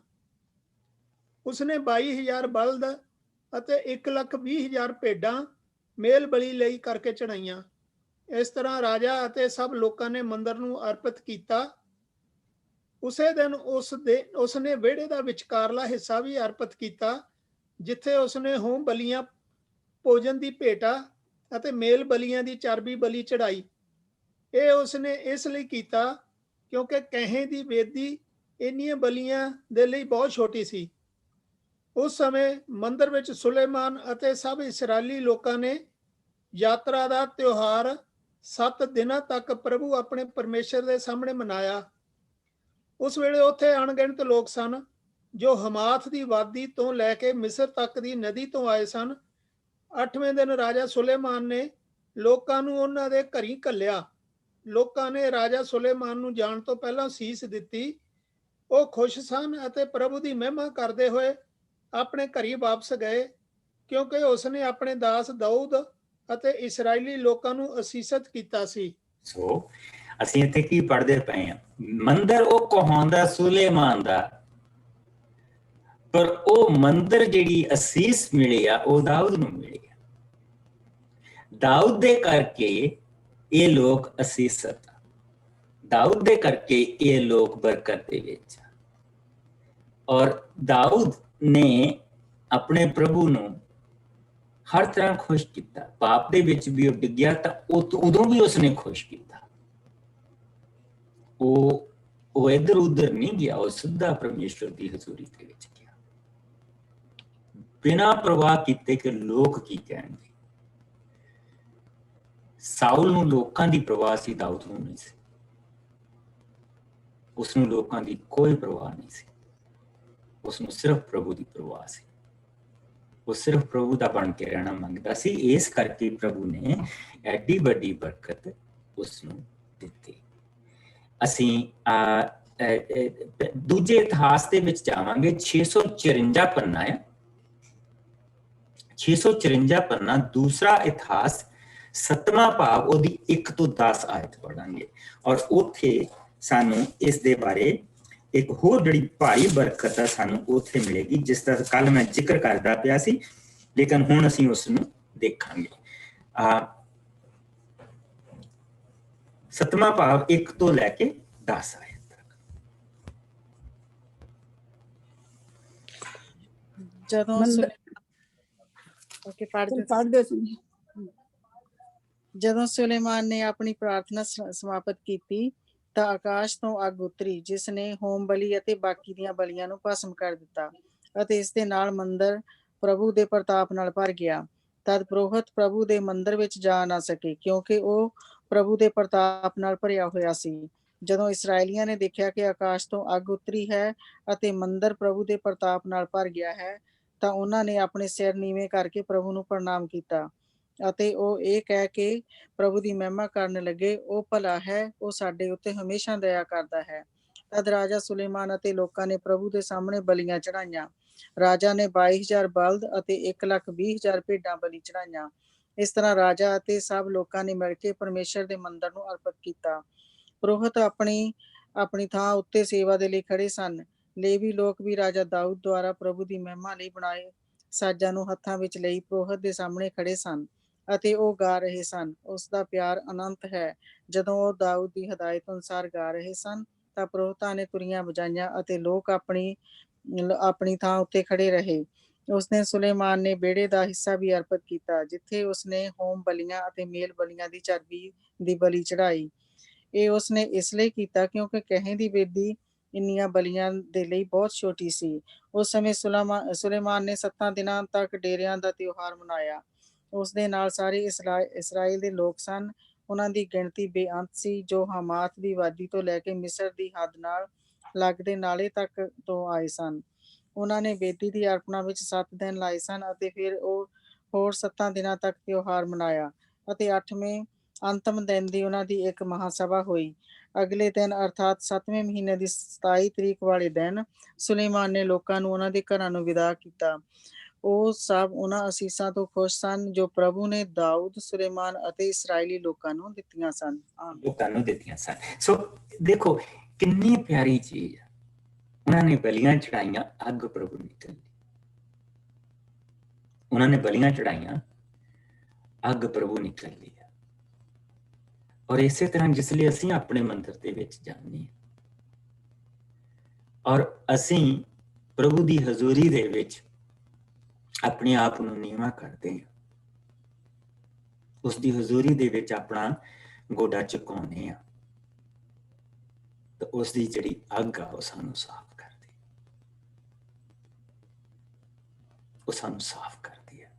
ਉਸਨੇ 22,000 ਬਲਦ ਅਤੇ 1,20,000 ਭੇਡਾਂ ਮੇਲ ਬਲੀ ਲਈ ਕਰਕੇ ਚੜਾਈਆਂ। ਇਸ ਤਰ੍ਹਾਂ ਰਾਜਾ ਅਤੇ ਸਭ ਲੋਕਾਂ ਨੇ ਮੰਦਰ ਨੂੰ ਅਰਪਿਤ ਕੀਤਾ। ਉਸੇ ਦਿਨ ਉਸਨੇ ਵਿਹੜੇ ਦਾ ਵਿਚਕਾਰਲਾ ਹਿੱਸਾ ਵੀ ਅਰਪਿਤ ਕੀਤਾ ਜਿੱਥੇ ਉਸਨੇ ਹੋਮ ਬਲੀਆਂ ਭੋਜਨ ਦੀ ਭੇਟਾ ਅਤੇ ਮੇਲ ਬਲੀਆਂ ਦੀ ਚਰਬੀ ਬਲੀ ਚੜਾਈ। ਇਹ ਉਸਨੇ ਇਸ ਲਈ ਕੀਤਾ ਕਿਉਂਕਿ ਕਹੇ ਦੀ ਵੇਦੀ ਇੰਨੀਆਂ ਬਲੀਆਂ ਦੇ ਲਈ ਬਹੁਤ ਛੋਟੀ ਸੀ। ਉਸ ਸਮੇਂ ਮੰਦਰ ਵਿੱਚ ਸੁਲੇਮਾਨ ਅਤੇ ਸਭ ਇਸਰਾਇਲੀ ਲੋਕਾਂ ਨੇ ਯਾਤਰਾ ਦਾ ਤਿਉਹਾਰ 7 ਦਿਨਾਂ ਤੱਕ ਪ੍ਰਭੂ ਆਪਣੇ ਪਰਮੇਸ਼ਰ ਦੇ ਸਾਹਮਣੇ ਮਨਾਇਆ। ਉਸ ਵੇਲੇ ਉੱਥੇ ਅਣਗਿਣਤ ਲੋਕ ਸਨ ਜੋ ਹਮਾਥ ਦੀ ਵਾਦੀ ਤੋਂ ਲੈ ਕੇ ਮਿਸਰ ਤੱਕ ਦੀ ਨਦੀ ਤੋਂ ਆਏ ਸਨ। 8ਵੇਂ ਦਿਨ ਰਾਜਾ ਸੁਲੇਮਾਨ ਨੇ ਲੋਕਾਂ ਨੂੰ ਉਹਨਾਂ ਦੇ ਘਰੀਂ ਘੱਲਿਆ। ਲੋਕਾਂ ਨੇ ਰਾਜਾ ਸੁਲੇਮਾਨ ਨੂੰ ਜਾਣ ਤੋਂ ਪਹਿਲਾਂ ਸੀਸ ਦਿੱਤੀ। ਉਹ ਖੁਸ਼ ਸਨ ਅਤੇ ਪ੍ਰਭੂ ਦੀ ਮਹਿਮਾ ਕਰਦੇ ਹੋਏ ਆਪਣੇ ਘਰੀਂ ਵਾਪਸ ਗਏ ਕਿਉਂਕਿ ਉਸਨੇ ਆਪਣੇ ਦਾਸ ਦਾਊਦ ਅਤੇ ਇਸਰਾਇਲੀ ਲੋਕਾਂ ਨੂੰ ਅਸੀਸਤ ਕੀਤਾ ਸੀ। ਸੋ ਅਸੀਂ ਇੱਥੇ ਕੀ ਪੜ੍ਹਦੇ ਪਏ ਹਾਂ? ਮੰਦਰ ਉਹ ਕਹਾਉਂਦਾ ਸੁਲੇਮਾਨ ਦਾ, ਪਰ ਉਹ ਮੰਦਰ ਜਿਹੜੀ ਅਸੀਸ ਮਿਲੀ ਆ ਉਹ ਦਾਊਦ ਨੂੰ ਮਿਲੀ ਆ। ਦਾਊਦ ਦੇ ਕਰਕੇ ਇਹ ਲੋਕ ਅਸੀਸਤ, ਦਾਊਦ ਦੇ ਕਰਕੇ ਇਹ ਲੋਕ ਬਰਕਤ ਦੇ ਵਿੱਚ। ਔਰ ਦਾਊਦ ਨੇ ਆਪਣੇ ਪ੍ਰਭੂ ਨੂੰ ਹਰ ਤਰ੍ਹਾਂ ਖੁਸ਼ ਕੀਤਾ। ਪਾਪ ਦੇ ਵਿੱਚ ਵੀ ਉਹ ਡਿੱਗਿਆ ਤਾਂ ਉਦੋਂ ਵੀ ਉਸਨੇ ਖੁਸ਼ ਕੀਤਾ। ਉਹ ਇੱਧਰ ਉੱਧਰ ਨਹੀਂ ਗਿਆ, ਉਹ ਸਿੱਧਾ ਪਰਮੇਸ਼ਵਰ ਦੀ ਹਜ਼ੂਰੀ ਦੇ ਵਿੱਚ ਗਿਆ, ਬਿਨਾਂ ਪ੍ਰਵਾਹ ਕੀਤੇ ਕਿ ਲੋਕ ਕੀ ਕਹਿਣਗੇ। ਸਾਊਲ ਨੂੰ ਲੋਕਾਂ ਦੀ ਪ੍ਰਵਾਹ ਸੀ, ਦਾਊਦ ਨੂੰ ਨਹੀਂ ਸੀ। ਉਸਨੂੰ ਲੋਕਾਂ ਦੀ ਕੋਈ ਪ੍ਰਵਾਹ ਨਹੀਂ ਸੀ, ਉਸਨੂੰ ਸਿਰਫ ਪ੍ਰਭੂ ਦੀ ਪ੍ਰਵਾਹ ਸੀ। ਉਹ ਸਿਰਫ ਪ੍ਰਭੂ ਦਾ ਬਣ ਕੇ ਰਹਿਣਾ ਮੰਗਦਾ ਸੀ। ਇਸ ਕਰਕੇ ਪ੍ਰਭੂ ਨੇ ਐਡੀ ਵੱਡੀ ਬਰਕਤ ਉਸਨੂੰ ਦਿੱਤੀ। ਅਸੀਂ ਦੂਜੇ ਇਤਿਹਾਸ ਦੇ ਵਿੱਚ ਜਾਵਾਂਗੇ। 654 ਪੰਨਾ ਹੈ, 654 ਪੰਨਾ ਦੂਸਰਾ ਇਤਿਹਾਸ 7ਵਾਂ ਭਾਵ ਉਹਦੀ 1 ਤੋਂ 10 ਆਇਤ ਪੜਾਂਗੇ। ਔਰ ਉੱਥੇ ਸਾਨੂੰ ਇਸ ਦੇ ਬਾਰੇ ਇੱਕ ਹੋਰ ਜਿਹੜੀ ਭਾਰੀ ਬਰਕਤ ਆ ਸਾਨੂੰ ਉੱਥੇ ਮਿਲੇਗੀ, ਜਿਸ ਦਾ ਕੱਲ ਮੈਂ ਜ਼ਿਕਰ ਕਰਦਾ ਪਿਆ ਸੀ, ਲੇਕਿਨ ਹੁਣ ਅਸੀਂ ਉਸ ਨੂੰ ਦੇਖਾਂਗੇ। 7ਵਾਂ ਭਾਵ 1 ਤੋਂ ਲੈ ਕੇ 10 ਆਇਤ ਤੱਕ। ਜਦੋਂ ਸੁਲੇਮਾਨ ਨੇ ਆਪਣੀ ਪ੍ਰਾਰਥਨਾ ਸਮਾਪਤ ਕੀਤੀ ਤਾਂ ਆਕਾਸ਼ ਤੋਂ ਅੱਗ ਉਤਰੀ, ਜਿਸ ਨੇ ਹੋਮ ਬਲੀ ਅਤੇ ਬਾਕੀ ਦੀਆਂ ਬਲੀਆਂ ਨੂੰ ਭਸਮ ਕਰ ਦਿੱਤਾ ਅਤੇ ਇਸ ਦੇ ਨਾਲ ਮੰਦਰ ਪ੍ਰਭੂ ਦੇ ਪ੍ਰਤਾਪ ਨਾਲ ਭਰ ਗਿਆ। ਤਦ ਪੁਰੋਹਿਤ ਪ੍ਰਭੂ ਦੇ ਮੰਦਰ ਵਿੱਚ ਜਾ ਨਾ ਸਕੇ ਕਿਉਂਕਿ ਉਹ ਪ੍ਰਭੂ ਦੇ ਪ੍ਰਤਾਪ ਨਾਲ ਭਰਿਆ ਹੋਇਆ ਸੀ। ਜਦੋਂ ਇਸਰਾਏਲੀਆਂ ਨੇ ਦੇਖਿਆ ਕਿ ਆਕਾਸ਼ ਤੋਂ ਅੱਗ ਉਤਰੀ ਹੈ ਅਤੇ ਮੰਦਰ ਪ੍ਰਭੂ ਦੇ ਪ੍ਰਤਾਪ ਨਾਲ ਭਰ ਗਿਆ ਹੈ ਤਾਂ ਉਹਨਾਂ ਨੇ ਆਪਣੇ ਸਿਰ ਨੀਵੇਂ ਕਰਕੇ ਪ੍ਰਭੂ ਨੂੰ ਪ੍ਰਣਾਮ ਕੀਤਾ ਅਤੇ ਉਹ ਇਹ ਕਹਿ ਕੇ ਪ੍ਰਭੂ ਦੀ ਮਹਿਮਾ ਕਰਨ ਲੱਗੇ, ਉਹ ਭਲਾ ਹੈ, ਉਹ ਸਾਡੇ ਉੱਤੇ ਹਮੇਸ਼ਾ ਦਇਆ ਕਰਦਾ ਹੈ। ਤਦ ਰਾਜਾ ਸੁਲੇਮਾਨ ਅਤੇ ਲੋਕਾਂ ਨੇ ਪ੍ਰਭੂ ਦੇ ਸਾਹਮਣੇ ਬਲੀਆਂ ਚੜਾਈਆਂ। ਰਾਜਾ ਨੇ 22,000 ਬਲਦ ਅਤੇ 1,20,000 ਭੇਡਾਂ ਬਲੀ ਚੜਾਈਆਂ। ਇਸ ਤਰ੍ਹਾਂ ਰਾਜਾ ਅਤੇ ਸਭ ਲੋਕਾਂ ਨੇ ਮਿਲ ਕੇ ਪਰਮੇਸ਼ਰ ਦੇ ਮੰਦਰ ਨੂੰ ਅਰਪਿਤ ਕੀਤਾ। ਪੁਰੋਹਿਤ ਆਪਣੀ ਥਾਂ ਉੱਤੇ ਸੇਵਾ ਦੇ ਲਈ ਖੜੇ ਸਨ। ਲੇਵੀ ਲੋਕ ਵੀ ਰਾਜਾ ਦਾਊਦ ਦੁਆਰਾ ਪ੍ਰਭੂ ਦੀ ਮਹਿਮਾ ਲਈ ਬਣਾਏ ਸਾਜ਼ਾਂ ਨੂੰ ਹੱਥਾਂ ਵਿੱਚ ਲਈ ਪੁਰੋਹਿਤ ਦੇ ਸਾਹਮਣੇ ਖੜੇ ਸਨ ਅਤੇ ਉਹ ਗਾ ਰਹੇ ਸਨ, ਉਸ ਦਾ ਪਿਆਰ ਅਨੰਤ ਹੈ। ਜਦੋਂ ਉਹ ਦਾਊਦ ਦੀ ਹਦਾਇਤ ਅਨੁਸਾਰ ਗਾ ਰਹੇ ਸਨ ਤਾਂ ਪੁਰੋਹਿਤਾਂ ਨੇ ਤੁਰੀਆਂ ਵਜਾਈਆਂ ਅਤੇ ਲੋਕ ਆਪਣੀ ਥਾਂ ਉੱਤੇ ਖੜੇ ਰਹੇ। ਉਸਨੇ ਸੁਲੇਮਾਨ ਨੇ ਵਿਹੜੇ ਦਾ ਹਿੱਸਾ ਵੀ ਅਰਪਿਤ ਕੀਤਾ, ਜਿੱਥੇ ਉਸਨੇ ਹੋਮ ਬਲੀਆਂ ਅਤੇ ਮੇਲ ਬਲੀਆਂ ਦੀ ਚਰਬੀ ਦੀ ਬਲੀ ਚੜਾਈ। ਇਹ ਉਸਨੇ ਇਸ ਲਈ ਕੀਤਾ ਕਿਉਂਕਿ ਕਹੇ ਦੀ ਵੇਦੀ ਇੰਨੀਆਂ ਬਲੀਆਂ ਦੇ ਲਈ ਬਹੁਤ ਛੋਟੀ ਸੀ। ਉਸ ਸਮੇਂ ਸੁਲੇਮਾਨ ਨੇ 7 ਦਿਨਾਂ ਤੱਕ ਡੇਰਿਆਂ ਦਾ ਤਿਉਹਾਰ ਮਨਾਇਆ। ਉਸ ਦੇ ਨਾਲ ਸਾਰੇ ਇਸਰਾਏਲ ਦੇ ਲੋਕ ਸਨ। ਉਹਨਾਂ ਦੀ ਗਿਣਤੀ ਬੇਅੰਤ ਸੀ, ਜੋ ਹਮਾਥ ਦੀ ਵਾਦੀ ਤੋਂ ਲੈ ਕੇ ਮਿਸਰ ਦੀ ਹੱਦ ਨਾਲ ਲੱਗਦੇ ਨਾਲੇ ਤੱਕ ਤੋਂ ਆਏ ਸਨ। ਉਹਨਾਂ ਨੇ ਵੇਦੀ ਦੀ ਅਰਪਣਾ ਵਿੱਚ 7 ਦਿਨ ਲਾਏ ਸਨ ਅਤੇ ਫਿਰ ਉਹ ਹੋਰ 7 ਦਿਨਾਂ ਤੱਕ ਤਿਉਹਾਰ ਮਨਾਇਆ ਅਤੇ 8ਵੇਂ ਅੰਤਮ ਦਿਨ ਦੀ ਉਹਨਾਂ ਦੀ ਇੱਕ ਮਹਾਸਭਾ ਹੋਈ। ਅਗਲੇ ਦਿਨ ਅਰਥਾਤ 7ਵੇਂ ਮਹੀਨੇ ਦੀ 27 ਤਰੀਕ ਵਾਲੇ ਦਿਨ ਸੁਲੇਮਾਨ ਨੇ ਲੋਕਾਂ ਨੂੰ ਉਹਨਾਂ ਦੇ ਘਰਾਂ ਨੂੰ ਵਿਦਾ ਕੀਤਾ। ਉਹ ਸਭ ਉਹਨਾਂ ਅਸੀਸਾਂ ਤੋਂ ਖੁਸ਼ ਸਨ ਜੋ ਪ੍ਰਭੂ ਨੇ ਦਾਊਦ, ਸੁਲੇਮਾਨ ਅਤੇ ਇਸਰਾਇਲੀ ਲੋਕਾਂ ਨੂੰ ਦਿੱਤੀਆਂ ਸਨ। ਸੋ ਦੇਖੋ ਕਿੰਨੀ ਪਿਆਰੀ ਚੀਜ਼। ਉਹਨਾਂ ਨੇ ਬਲੀਆਂ ਚੜਾਈਆਂ, ਅੱਗ ਪ੍ਰਭੂ ਨਿਕਲੀ। ਉਹਨਾਂ ਨੇ ਬਲੀਆਂ ਚੜਾਈਆਂ, ਅੱਗ ਪ੍ਰਭੂ ਨਿਕਲੀ। ਔਰ ਇਸੇ ਤਰ੍ਹਾਂ ਜਿਸ ਲਈ ਅਸੀਂ ਆਪਣੇ ਮੰਦਰ ਦੇ ਵਿੱਚ ਜਾਂਦੇ ਹਾਂ ਔਰ ਅਸੀਂ ਪ੍ਰਭੂ ਦੀ ਹਜ਼ੂਰੀ ਦੇ ਵਿੱਚ ਆਪਣੇ ਆਪ ਨੂੰ ਨੀਵਾਂ ਕਰਦੇ ਹਾਂ, ਉਸ ਦੀ ਹਜ਼ੂਰੀ ਦੇ ਵਿੱਚ ਆਪਣਾ ਗੋਡਾ ਝੁਕਾਉਂਦੇ ਆ ਤਾਂ ਉਸ ਦੀ ਜਿਹੜੀ ਅੱਗ ਆ ਉਹ ਸਾਨੂੰ ਸਾਫ਼ ਕਰਦੀ, ਉਹ ਸਾਨੂੰ ਸਾਫ਼ ਕਰਦੀ ਹੈ,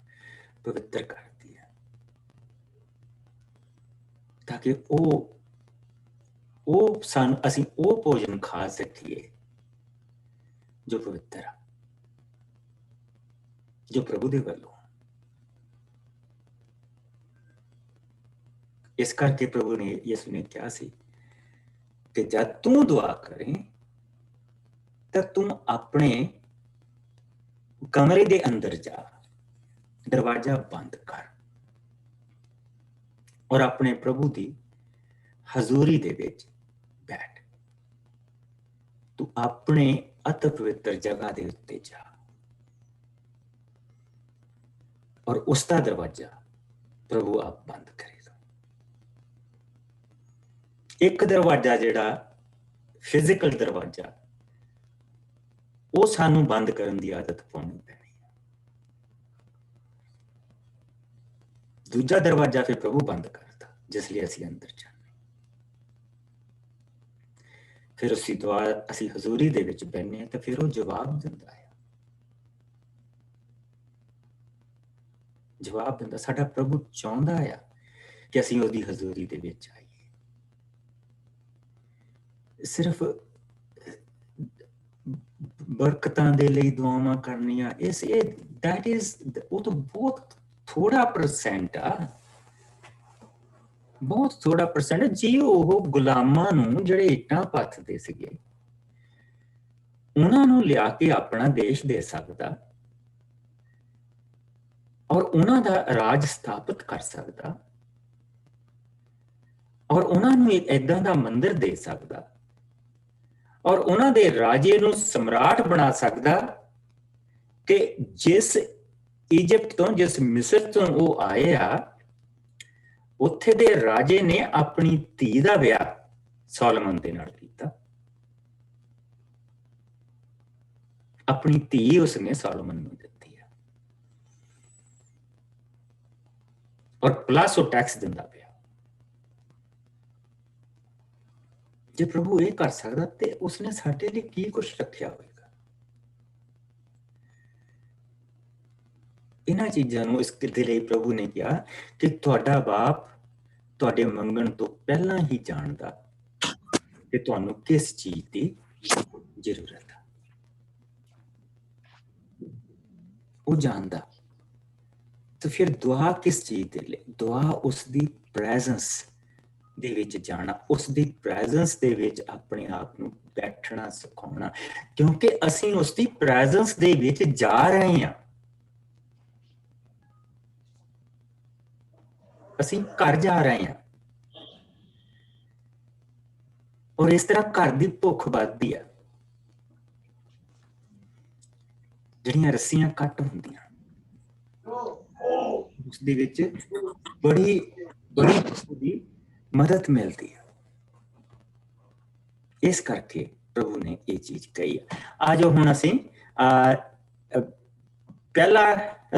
ਪਵਿੱਤਰ ਕਰਦੀ ਹੈ, ਤਾਂ ਕਿ ਉਹ ਸਾਨੂੰ ਅਸੀਂ ਉਹ ਭੋਜਨ ਖਾ ਸਕੀਏ ਜੋ ਪਵਿੱਤਰ ਆ, ਜੋ ਪ੍ਰਭੂ ਦੇ ਵੱਲੋਂ। ਇਸ ਕਰਕੇ ਪ੍ਰਭੂ ਨੇ, ਯਿਸੂ ਨੇ ਕਿਹਾ ਸੀ ਕਿ ਜਦ ਤੂੰ ਦੁਆ ਕਰੇ ਤਾਂ ਤੂੰ ਆਪਣੇ ਕਮਰੇ ਦੇ ਅੰਦਰ ਜਾ, ਦਰਵਾਜ਼ਾ ਬੰਦ ਕਰ ਔਰ ਆਪਣੇ ਪ੍ਰਭੂ ਦੀ ਹਜ਼ੂਰੀ ਦੇ ਵਿੱਚ ਬੈਠ। ਤੂੰ ਆਪਣੇ ਅਤਿ ਪਵਿੱਤਰ ਜਗ੍ਹਾ ਦੇ ਉੱਤੇ ਜਾ ਔਰ ਉਸ ਦਾ ਦਰਵਾਜ਼ਾ ਪ੍ਰਭੂ ਆਪ ਬੰਦ ਕਰੇਗਾ। ਇੱਕ ਦਰਵਾਜ਼ਾ ਜਿਹੜਾ ਫਿਜ਼ੀਕਲ ਦਰਵਾਜ਼ਾ, ਉਹ ਸਾਨੂੰ ਬੰਦ ਕਰਨ ਦੀ ਆਦਤ ਪਾਉਣੀ ਪੈਣੀ ਹੈ। ਦੂਜਾ ਦਰਵਾਜ਼ਾ ਫਿਰ ਪ੍ਰਭੂ ਬੰਦ ਕਰਦਾ, ਜਿਸ ਲਈ ਅਸੀਂ ਅੰਦਰ ਜਾਂਦੇ। ਫਿਰ ਅਸੀਂ ਦੁਆ, ਅਸੀਂ ਹਜ਼ੂਰੀ ਦੇ ਵਿੱਚ ਬੈਠਦੇ ਹਾਂ ਤਾਂ ਫਿਰ ਉਹ ਜਵਾਬ ਦਿੰਦਾ ਹੈ, ਜਵਾਬ ਦਿੰਦਾ। ਸਾਡਾ ਪ੍ਰਭੂ ਚਾਹੁੰਦਾ ਆ ਕਿ ਅਸੀਂ ਉਹਦੀ ਹਜ਼ੂਰੀ ਦੇ ਵਿੱਚ ਆਈਏ। ਸਿਰਫ ਬਰਕਤਾਂ ਦੇ ਲਈ ਦੁਆਵਾਂ ਕਰਨੀਆਂ, that is ਉਹ ਤਾਂ ਬਹੁਤ ਥੋੜਾ ਪਰਸੈਂਟ ਆ, ਬਹੁਤ ਥੋੜਾ ਪਰਸੈਂਟ। ਜੀ ਉਹ ਗੁਲਾਮਾਂ ਨੂੰ ਜਿਹੜੇ ਇੱਟਾਂ ਪੱਥਦੇ ਸੀਗੇ, ਉਹਨਾਂ ਨੂੰ ਲਿਆ ਕੇ ਆਪਣਾ ਦੇਸ਼ ਦੇ ਸਕਦਾ ਔਰ ਉਹਨਾਂ ਦਾ ਰਾਜ ਸਥਾਪਿਤ ਕਰ ਸਕਦਾ ਔਰ ਉਹਨਾਂ ਨੂੰ ਇੱਕ ਏਦਾਂ ਦਾ ਮੰਦਿਰ ਦੇ ਸਕਦਾ ਔਰ ਉਹਨਾਂ ਦੇ ਰਾਜੇ ਨੂੰ ਸਮਰਾਟ ਬਣਾ ਸਕਦਾ ਕਿ ਜਿਸ ਇਜਿਪਟ ਤੋਂ, ਜਿਸ ਮਿਸਰ ਤੋਂ ਉਹ ਆਏ ਆ, ਉੱਥੇ ਦੇ ਰਾਜੇ ਨੇ ਆਪਣੀ ਧੀ ਦਾ ਵਿਆਹ ਸੋਲੋਮਨ ਦੇ ਨਾਲ ਕੀਤਾ। ਆਪਣੀ ਧੀ ਉਸਨੇ ਸੋਲੋਮਨ ਨੂੰ ਦਿੱਤੀ ਹੈ ਔਰ ਪਲੱਸ ਉਹ ਟੈਕਸ ਦਿੰਦਾ ਪਿਆ। ਜੇ ਪ੍ਰਭੂ ਇਹ ਕਰ ਸਕਦਾ ਤੇ ਉਸਨੇ ਸਾਡੇ ਲਈ ਕੀ ਕੁਝ ਰੱਖਿਆ ਹੋਵੇਗਾ। ਇਹਨਾਂ ਚੀਜ਼ਾਂ ਨੂੰ ਇਸ ਦੇ ਲਈ ਪ੍ਰਭੂ ਨੇ ਕਿਹਾ ਕਿ ਤੁਹਾਡਾ ਬਾਪ ਤੁਹਾਡੇ ਮੰਗਣ ਤੋਂ ਪਹਿਲਾਂ ਹੀ ਜਾਣਦਾ ਕਿ ਤੁਹਾਨੂੰ ਕਿਸ ਚੀਜ਼ ਦੀ ਜ਼ਰੂਰਤ ਹੈ। ਉਹ ਜਾਣਦਾ। ਤਾਂ ਫਿਰ ਦੁਆ ਕਿਸ ਚੀਜ਼ ਦੇ ਲਈ? ਦੁਆ ਉਸ ਦੀ ਪ੍ਰੈਜ਼ੈਂਸ ਦੇ ਵਿੱਚ ਜਾਣਾ, ਉਸ ਦੀ ਪ੍ਰੈਜ਼ੈਂਸ ਦੇ ਵਿੱਚ ਆਪਣੇ ਆਪ ਨੂੰ ਬੈਠਣਾ ਸਿਖਾਉਣਾ, ਕਿਉਂਕਿ ਅਸੀਂ ਉਸ ਦੀ ਪ੍ਰੈਜ਼ੈਂਸ ਦੇ ਵਿੱਚ ਜਾ ਰਹੇ ਹਾਂ। ਅਸੀਂ ਘਰ ਜਾ ਰਹੇ ਹਾਂ ਔਰ ਇਸ ਤਰ੍ਹਾਂ ਘਰ ਦੀ ਭੁੱਖ ਵੱਧਦੀ ਆ। ਜਿਹੜੀਆਂ ਰੱਸੀਆਂ ਕੱਟ ਹੁੰਦੀਆਂ ਉਸ ਦੇ ਵਿੱਚ ਬੜੀ ਦੀ ਮਦਦ ਮਿਲਦੀ ਹੈ। ਇਸ ਕਰਕੇ ਪ੍ਰਭੂ ਨੇ ਇਹ ਚੀਜ਼ ਕਹੀ ਹੈ। ਆ ਜਾਓ ਹੁਣ ਅਸੀਂ ਪਹਿਲਾ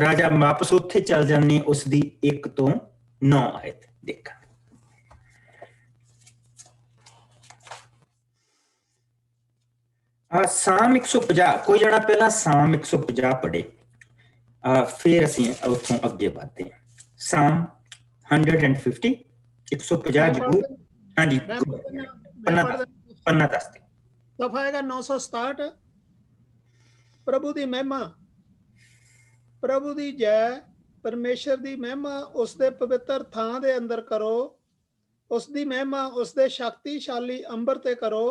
ਰਾਜਾ ਵਾਪਸ ਉੱਥੇ ਚੱਲ ਜਾਂਦੇ, ਉਸ ਦੀ 1 ਤੋਂ 9 ਆਇਤ ਦੇਖਾਂ। ਸਾਮ 150, ਕੋਈ ਜਣਾ ਪਹਿਲਾਂ ਸਾਮ 150 ਪੜ੍ਹੇ, ਫਿਰ ਅਸੀਂ ਉੱਥੋਂ ਅੱਗੇ ਵਧਦੇ ਹਾਂ। ਸਾਮ 150, 150 ਜ਼ਰੂਰ। ਹਾਂਜੀ, ਪੰਨਾ ਦੱਸਦੇ। ਸਫਾ ਹੈਗਾ 967। ਪ੍ਰਭੂ ਦੀ ਮਹਿਮਾ, ਪ੍ਰਭੂ ਦੀ ਜੈ, ਪਰਮੇਸ਼ਰ ਦੀ ਮਹਿਮਾ ਉਸ ਦੇ ਪਵਿੱਤਰ ਥਾਂ ਦੇ ਅੰਦਰ ਕਰੋ। ਉਸ ਦੀ ਮਹਿਮਾ ਉਸ ਦੇ ਸ਼ਕਤੀਸ਼ਾਲੀ ਅੰਬਰ ਤੇ ਕਰੋ।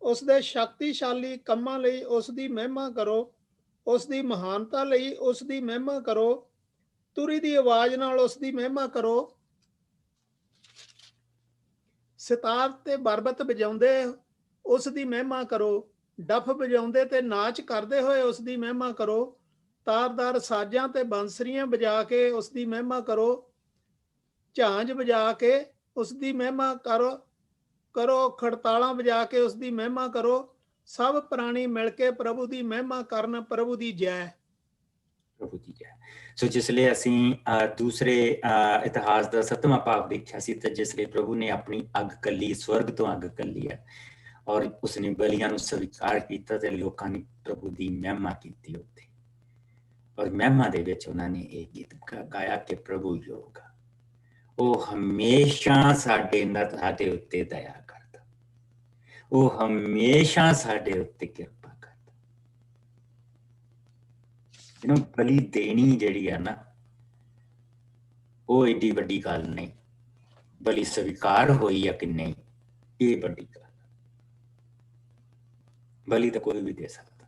ਉਸ ਦੇ ਸ਼ਕਤੀਸ਼ਾਲੀ ਕੰਮਾਂ ਲਈ ਉਸ ਦੀ ਮਹਿਮਾ ਕਰੋ। ਉਸ ਦੀ ਮਹਾਨਤਾ ਲਈ ਉਸ ਦੀ ਮਹਿਮਾ ਕਰੋ। ਤੁਰੀ ਦੀ ਆਵਾਜ਼ ਨਾਲ ਉਸ ਦੀ ਮਹਿਮਾ ਕਰੋ। ਸਿਤਾਰ ਤੇ ਬਰਬਤ ਵਜਾਉਂਦੇ ਉਸ ਦੀ ਮਹਿਮਾ ਕਰੋ। ਡਫ ਵਜਾਉਂਦੇ ਤੇ ਨਾਚ ਕਰਦੇ ਹੋਏ ਉਸ ਦੀ ਮਹਿਮਾ ਕਰੋ। ਤਾਰਦਾਰ ਸਾਜ਼ਾਂ ਤੇ ਬੰਸਰੀਆਂ ਵਜਾ ਕੇ ਉਸ ਦੀ ਮਹਿਮਾ ਕਰੋ। ਝਾਂਜ ਵਜਾ ਕੇ ਉਸ ਦੀ ਮਹਿਮਾ ਕਰੋ। ਖੜਤਾਲਾਂ ਵਜਾ ਕੇ ਉਸ ਦੀ ਮਹਿਮਾ ਕਰੋ। ਸਭ ਪ੍ਰਾਣੀ ਮਿਲ ਕੇ ਪ੍ਰਭੂ ਦੀ ਮਹਿਮਾ ਕਰਨ। ਪ੍ਰਭੂ ਦੀ ਜੈ। ਪ੍ਰਭੂ ਦੀ ਜੈ। ਸੋ ਜਿਸਲੇ ਅਸੀਂ ਦੂਸਰੇ ਇਤਿਹਾਸ ਦਾ 7ਵਾਂ ਭਾਗ ਦੇਖਿਆ ਸੀ ਤਾਂ ਜਿਸਲੇ ਪ੍ਰਭੂ ਨੇ ਆਪਣੀ ਅੱਗ ਕੱਲੀ, ਸਵਰਗ ਤੋਂ ਅੱਗ ਕੱਲੀ ਹੈ ਔਰ ਉਸਨੇ ਬਲੀਆਂ ਨੂੰ ਸਵੀਕਾਰ ਕੀਤਾ ਤੇ ਲੋਕਾਂ ਨੇ ਪ੍ਰਭੂ ਦੀ ਮਹਿਮਾ ਕੀਤੀ ਉੱਤੇ, ਔਰ ਮਹਿਮਾ ਦੇ ਵਿੱਚ ਉਹਨਾਂ ਨੇ ਇਹ ਗੀਤ ਗਾਇਆ ਕਿ ਪ੍ਰਭੂ ਯੋਗ, ਉਹ ਹਮੇਸ਼ਾ ਸਾਡੇ ਉੱਤੇ ਦਇਆ ਕਰਦਾ, ਉਹ ਹਮੇਸ਼ਾ ਸਾਡੇ ਉੱਤੇ ਕਿਰਪਾ ਕਰਦਾ। ਬਲੀ ਦੇਣੀ ਜਿਹੜੀ ਆ ਨਾ, ਉਹ ਏਡੀ ਵੱਡੀ ਗੱਲ ਨਹੀਂ, ਬਲੀ ਸਵੀਕਾਰ ਹੋਈ ਆ ਕਿ ਨਹੀਂ ਇਹ ਵੱਡੀ ਗੱਲ। ਬਲੀ ਤਾਂ ਕੋਈ ਵੀ ਦੇ ਸਕਦਾ,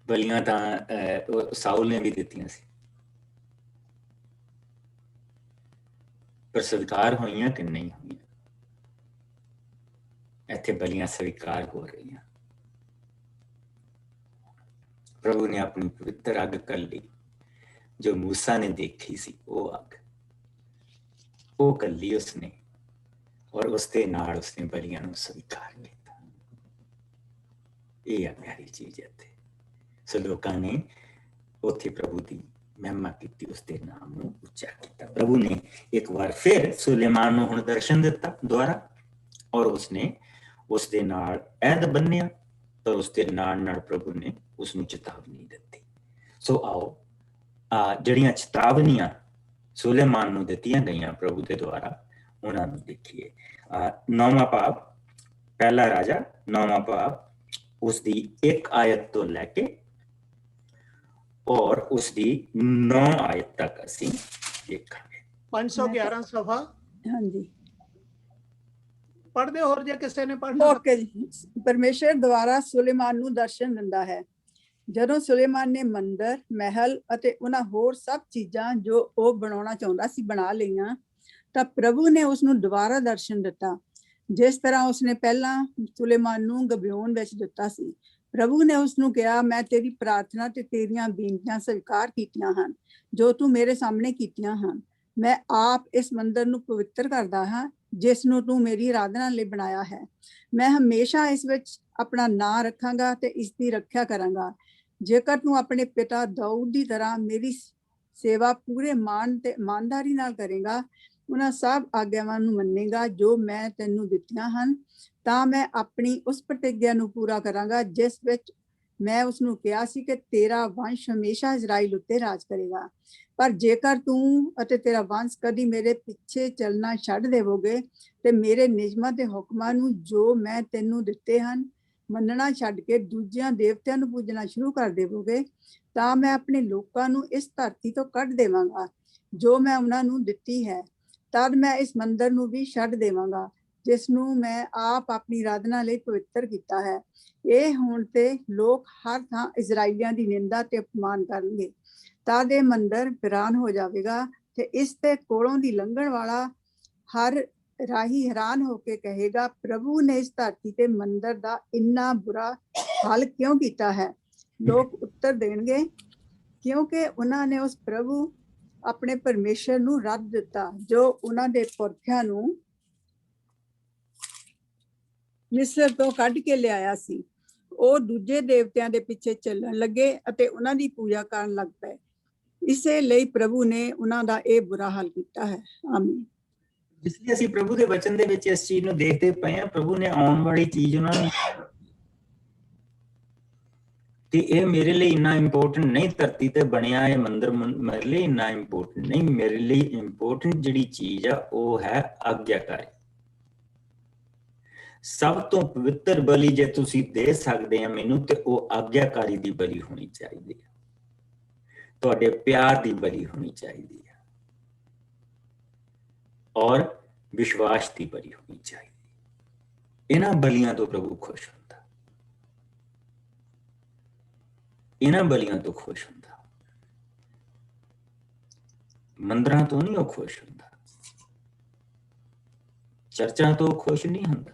ਬਲੀਆਂ ਤਾਂ ਸਾਊਲ ਨੇ ਵੀ ਦਿੱਤੀਆਂ ਸੀ, ਪਰ ਸਵੀਕਾਰ ਹੋਈਆਂ ਕਿ ਨਹੀਂ ਹੋਈਆਂ। ਇੱਥੇ ਬਲੀਆਂ ਸਵੀਕਾਰ ਹੋ ਰਹੀਆਂ। ਪ੍ਰਭੂ ਨੇ ਆਪਣੀ ਪਵਿੱਤਰ ਅੱਗ ਕੱਲੀ, ਜੋ ਮੂਸਾ ਨੇ ਦੇਖੀ ਸੀ ਉਹ ਅੱਗ, ਉਹ ਕੱਲੀ ਉਸਨੇ, ਔਰ ਉਸਦੇ ਨਾਲ ਉਸਨੇ ਬਲੀਆਂ ਨੂੰ ਸਵੀਕਾਰ ਕੀਤਾ। ਇਹ ਆ ਪਿਆਰੀ ਚੀਜ਼ ਇੱਥੇ। ਸੋ ਲੋਕਾਂ ਨੇ ਉੱਥੇ ਪ੍ਰਭੂ ਦੀ ਮਹਿਮਾ ਕੀਤੀ, ਉਸਦੇ ਨਾਮ ਨੂੰ ਉੱਚਾ ਕੀਤਾ। ਪ੍ਰਭੂ ਨੇ ਇੱਕ ਵਾਰ ਫਿਰ ਸੁਲੇਮਾਨ ਨੂੰ ਹੁਣ ਦਰਸ਼ਨ ਦਿੱਤਾ ਦੁਆਰਾ, ਔਰ ਉਸਨੇ ਉਸਦੇ ਨਾਲ ਅਹਿਦ ਬੰਨਿਆ, ਤਾਂ ਉਸਦੇ ਨਾਲ ਪ੍ਰਭੂ ਨੇ ਉਸਨੂੰ ਚੇਤਾਵਨੀ ਦਿੱਤੀ। ਸੋ ਆਓ ਜਿਹੜੀਆਂ ਚੇਤਾਵਨੀਆਂ ਸੁਲੇਮਾਨ ਨੂੰ ਦਿੱਤੀਆਂ ਗਈਆਂ ਪ੍ਰਭੂ ਦੇ ਦੁਆਰਾ, ਉਹਨਾਂ ਨੂੰ ਦੇਖੀਏ। 9ਵਾਂ ਭਾਗ, ਪਹਿਲਾ ਰਾਜਾ 9ਵਾਂ ਭਾਗ, ਉਸਦੀ 1 ਆਇਤ ਤੋਂ ਲੈ ਕੇ ਔਰ ਉਸਦੀ 9 ਆਇਤ ਤੱਕ ਅਸੀਂ ਦੇਖਾਂਗੇ। 511 ਸਫਾ। ਹਾਂਜੀ, ਪੜ੍ਹਦੇ ਹੋਰ ਜੇ ਕਿਸੇ ਨੇ ਪੜ੍ਹਨਾ। ਓਕੇ ਜੀ। ਪਰਮੇਸ਼ਰ ਦੁਆਰਾ ਸੁਲੇਮਾਨ ਨੂੰ ਦਰਸ਼ਨ ਦਿੰਦਾ ਹੈ। ਜਦੋਂ ਸੁਲੇਮਾਨ ਨੇ ਮੰਦਰ, ਮਹਿਲ ਅਤੇ ਉਹਨਾਂ ਹੋਰ ਸਭ ਚੀਜ਼ਾਂ ਜੋ ਉਹ ਬਣਾਉਣਾ ਚਾਹੁੰਦਾ ਸੀ ਬਣਾ ਲਈਆਂ, ਤਾਂ ਪ੍ਰਭੂ ਨੇ ਉਸ ਨੂੰ ਦੁਬਾਰਾ ਦਰਸ਼ਨ ਦਿੱਤਾ, ਜਿਸ ਤਰ੍ਹਾਂ ਉਸਨੇ ਪਹਿਲਾਂ ਸੁਲੇਮਾਨ ਨੂੰ ਗਬਿਓਨ ਵਿੱਚ ਦਿੱਤਾ ਸੀ। ਪ੍ਰਭੂ ਨੇ ਉਸ ਨੂੰ ਕਿਹਾ, ਮੈਂ ਤੇਰੀ ਪ੍ਰਾਰਥਨਾ ਤੇ ਤੇਰੀਆਂ ਬੇਨਤੀਆਂ ਸਵੀਕਾਰ ਕੀਤੀਆਂ ਹਨ, ਜੋ ਤੂੰ ਮੇਰੇ ਸਾਹਮਣੇ ਕੀਤੀਆਂ ਹਨ। ਮੈਂ ਆਪ ਇਸ ਮੰਦਰ ਨੂੰ ਪਵਿੱਤਰ ਕਰਦਾ ਹਾਂ, ਜਿਸ ਨੂੰ ਤੂੰ ਮੇਰੀ ਆਰਾਧਨਾ ਲਈ ਬਣਾਇਆ ਹੈ। ਮੈਂ ਹਮੇਸ਼ਾ ਇਸ ਵਿੱਚ ਆਪਣਾ ਨਾਂ ਰੱਖਾਂਗਾ ਤੇ ਇਸ ਦੀ ਰੱਖਿਆ ਕਰਾਂਗਾ। ਜੇਕਰ ਤੂੰ ਆਪਣੇ ਪਿਤਾ ਦਾਊਦ ਦੀ ਤਰ੍ਹਾਂ ਮੇਰੀ ਸੇਵਾ ਪੂਰੇ ਮਾਣ ਤੇ ਇਮਾਨਦਾਰੀ ਨਾਲ ਕਰੇਗਾ, ਉਹਨਾਂ ਸਭ ਆਗਿਆਵਾਂ ਨੂੰ ਮੰਨੇਗਾ ਜੋ ਮੈਂ ਤੈਨੂੰ ਦਿੱਤੀਆਂ ਹਨ, ਤਾਂ ਮੈਂ ਆਪਣੀ ਉਸ ਪ੍ਰਤਿੱਗਿਆ ਨੂੰ ਪੂਰਾ ਕਰਾਂਗਾ ਜਿਸ ਵਿੱਚ ਮੈਂ ਉਸਨੂੰ ਕਿਹਾ ਸੀ ਕਿ ਤੇਰਾ ਵੰਸ਼ ਹਮੇਸ਼ਾ ਇਜ਼ਰਾਈਲ ਉੱਤੇ ਰਾਜ ਕਰੇਗਾ। ਪਰ ਜੇਕਰ ਤੂੰ ਅਤੇ ਤੇਰਾ ਵੰਸ਼ ਕਦੀ ਮੇਰੇ ਪਿੱਛੇ ਚੱਲਣਾ ਛੱਡ ਦੇਵੋਗੇ ਤੇ ਮੇਰੇ ਨਿਯਮਾਂ ਤੇ ਹੁਕਮਾਂ ਨੂੰ ਜੋ ਮੈਂ ਤੈਨੂੰ ਦਿੱਤੇ ਹਨ ਮੰਨਣਾ ਛੱਡ ਕੇ ਦੂਜਿਆਂ ਦੇਵਤਿਆਂ ਨੂੰ ਪੂਜਣਾ ਸ਼ੁਰੂ ਕਰ ਦੇਵੋਗੇ, ਤਾਂ ਮੈਂ ਆਪਣੇ ਲੋਕਾਂ ਨੂੰ ਇਸ ਧਰਤੀ ਤੋਂ ਕੱਢ ਦੇਵਾਂਗਾ ਜੋ ਮੈਂ ਉਹਨਾਂ ਨੂੰ ਦਿੱਤੀ ਹੈ। ਤਦ ਮੈਂ ਇਸ ਮੰਦਰ ਨੂੰ ਵੀ ਛੱਡ ਦੇਵਾਂਗਾ ਜਿਸ ਨੂੰ ਮੈਂ ਆਪ ਆਪਣੀ ਆਰਾਧਨਾ ਲਈ ਪਵਿੱਤਰ ਕੀਤਾ ਹੈ। ਇਹ ਹੁਣ ਤੇ ਲੋਕ ਹਰ ਥਾਂ ਇਜ਼ਰਾਈਲੀਆਂ ਦੀ ਨਿੰਦਾ ਤੇ ਅਪਮਾਨ ਕਰਨਗੇ। ਤਦ ਇਹ ਮੰਦਰ ਵੀਰਾਨ ਹੋ ਜਾਵੇਗਾ ਤੇ ਇਸ ਦੇ ਕੋਲੋਂ ਦੀ ਲੰਘਣ ਵਾਲਾ ਹਰ ਰਾਹੀ ਹੈਰਾਨ ਹੋ ਕੇ ਕਹੇਗਾ, ਪ੍ਰਭੂ ਨੇ ਇਸ ਧਰਤੀ ਤੇ ਮੰਦਰ ਦਾ ਇੰਨਾ ਬੁਰਾ ਹਾਲ ਕਿਉਂ ਕੀਤਾ ਹੈ? ਲੋਕ ਉੱਤਰ ਦੇਣਗੇ, ਕਿਉਂਕਿ ਉਹਨਾਂ ਨੇ ਉਸ ਪ੍ਰਭੂ ਆਪਣੇ ਪਰਮੇਸ਼ਰ ਨੂੰ ਰੱਦ ਦਿੱਤਾ ਜੋ ਉਹਨਾਂ ਦੇ ਪੁਰਖਿਆਂ ਨੂੰ ਮਿਸਰ ਤੋਂ ਕੱਢ ਕੇ ਲਿਆਇਆ ਸੀ। ਉਹ ਦੂਜੇ ਦੇਵਤਿਆਂ ਦੇ ਪਿੱਛੇ ਚੱਲਣ ਲੱਗੇ ਅਤੇ ਉਹਨਾਂ ਦੀ ਪੂਜਾ ਕਰਨ ਲੱਗ ਪਏ। ਇਸੇ ਲਈ ਪ੍ਰਭੂ ਨੇ ਉਹਨਾਂ ਦਾ ਇਹ ਬੁਰਾ ਹਾਲ ਕੀਤਾ ਹੈ। ਆਮੀਨ। ਜਿਸ ਲਈ ਅਸੀਂ ਪ੍ਰਭੂ ਦੇ ਵਚਨ ਦੇ ਵਿੱਚ ਇਸ ਚੀਜ਼ ਨੂੰ ਦੇਖਦੇ ਪਏ ਹਾਂ, ਪ੍ਰਭੂ ਨੇ ਆਉਣ ਵਾਲੀ ਚੀਜ਼ ਉਹਨਾਂ ਨੂੰ ਕਿ ਇਹ ਮੇਰੇ ਲਈ ਇੰਨਾ ਇੰਪੋਰਟੈਂਟ ਨਹੀਂ, ਧਰਤੀ ਤੇ ਬਣਿਆ ਇਹ ਮੰਦਰ ਮੇਰੇ ਲਈ ਇੰਨਾ ਇੰਪੋਰਟੈਂਟ ਨਹੀਂ। ਮੇਰੇ ਲਈ ਇੰਪੋਰਟੈਂਟ ਜਿਹੜੀ ਚੀਜ਼ ਆ ਉਹ ਹੈ ਆਗਿਆਕਾਰੀ। ਸਭ ਤੋਂ ਪਵਿੱਤਰ ਬਲੀ ਜੇ ਤੁਸੀਂ ਦੇ ਸਕਦੇ ਆ ਮੈਨੂੰ, ਤੇ ਉਹ ਆਗਿਆਕਾਰੀ ਦੀ ਬਲੀ ਹੋਣੀ ਚਾਹੀਦੀ ਹੈ, ਤੁਹਾਡੇ ਪਿਆਰ ਦੀ ਬਲੀ ਹੋਣੀ ਚਾਹੀਦੀ ਹੈ, ਔਰ ਵਿਸ਼ਵਾਸ ਦੀ ਬਲੀ ਹੋਣੀ ਚਾਹੀਦੀ। ਇਹਨਾਂ ਬਲੀਆਂ ਤੋਂ ਪ੍ਰਭੂ ਖੁਸ਼ ਹੁੰਦਾ, ਇਹਨਾਂ ਬਲੀਆਂ ਤੋਂ ਖੁਸ਼ ਹੁੰਦਾ, ਮੰਦਰਾਂ ਤੋਂ ਨਹੀਂ ਉਹ ਖੁਸ਼ ਹੁੰਦਾ, ਚਰਚਾਂ ਤੋਂ ਖੁਸ਼ ਨਹੀਂ ਹੁੰਦਾ।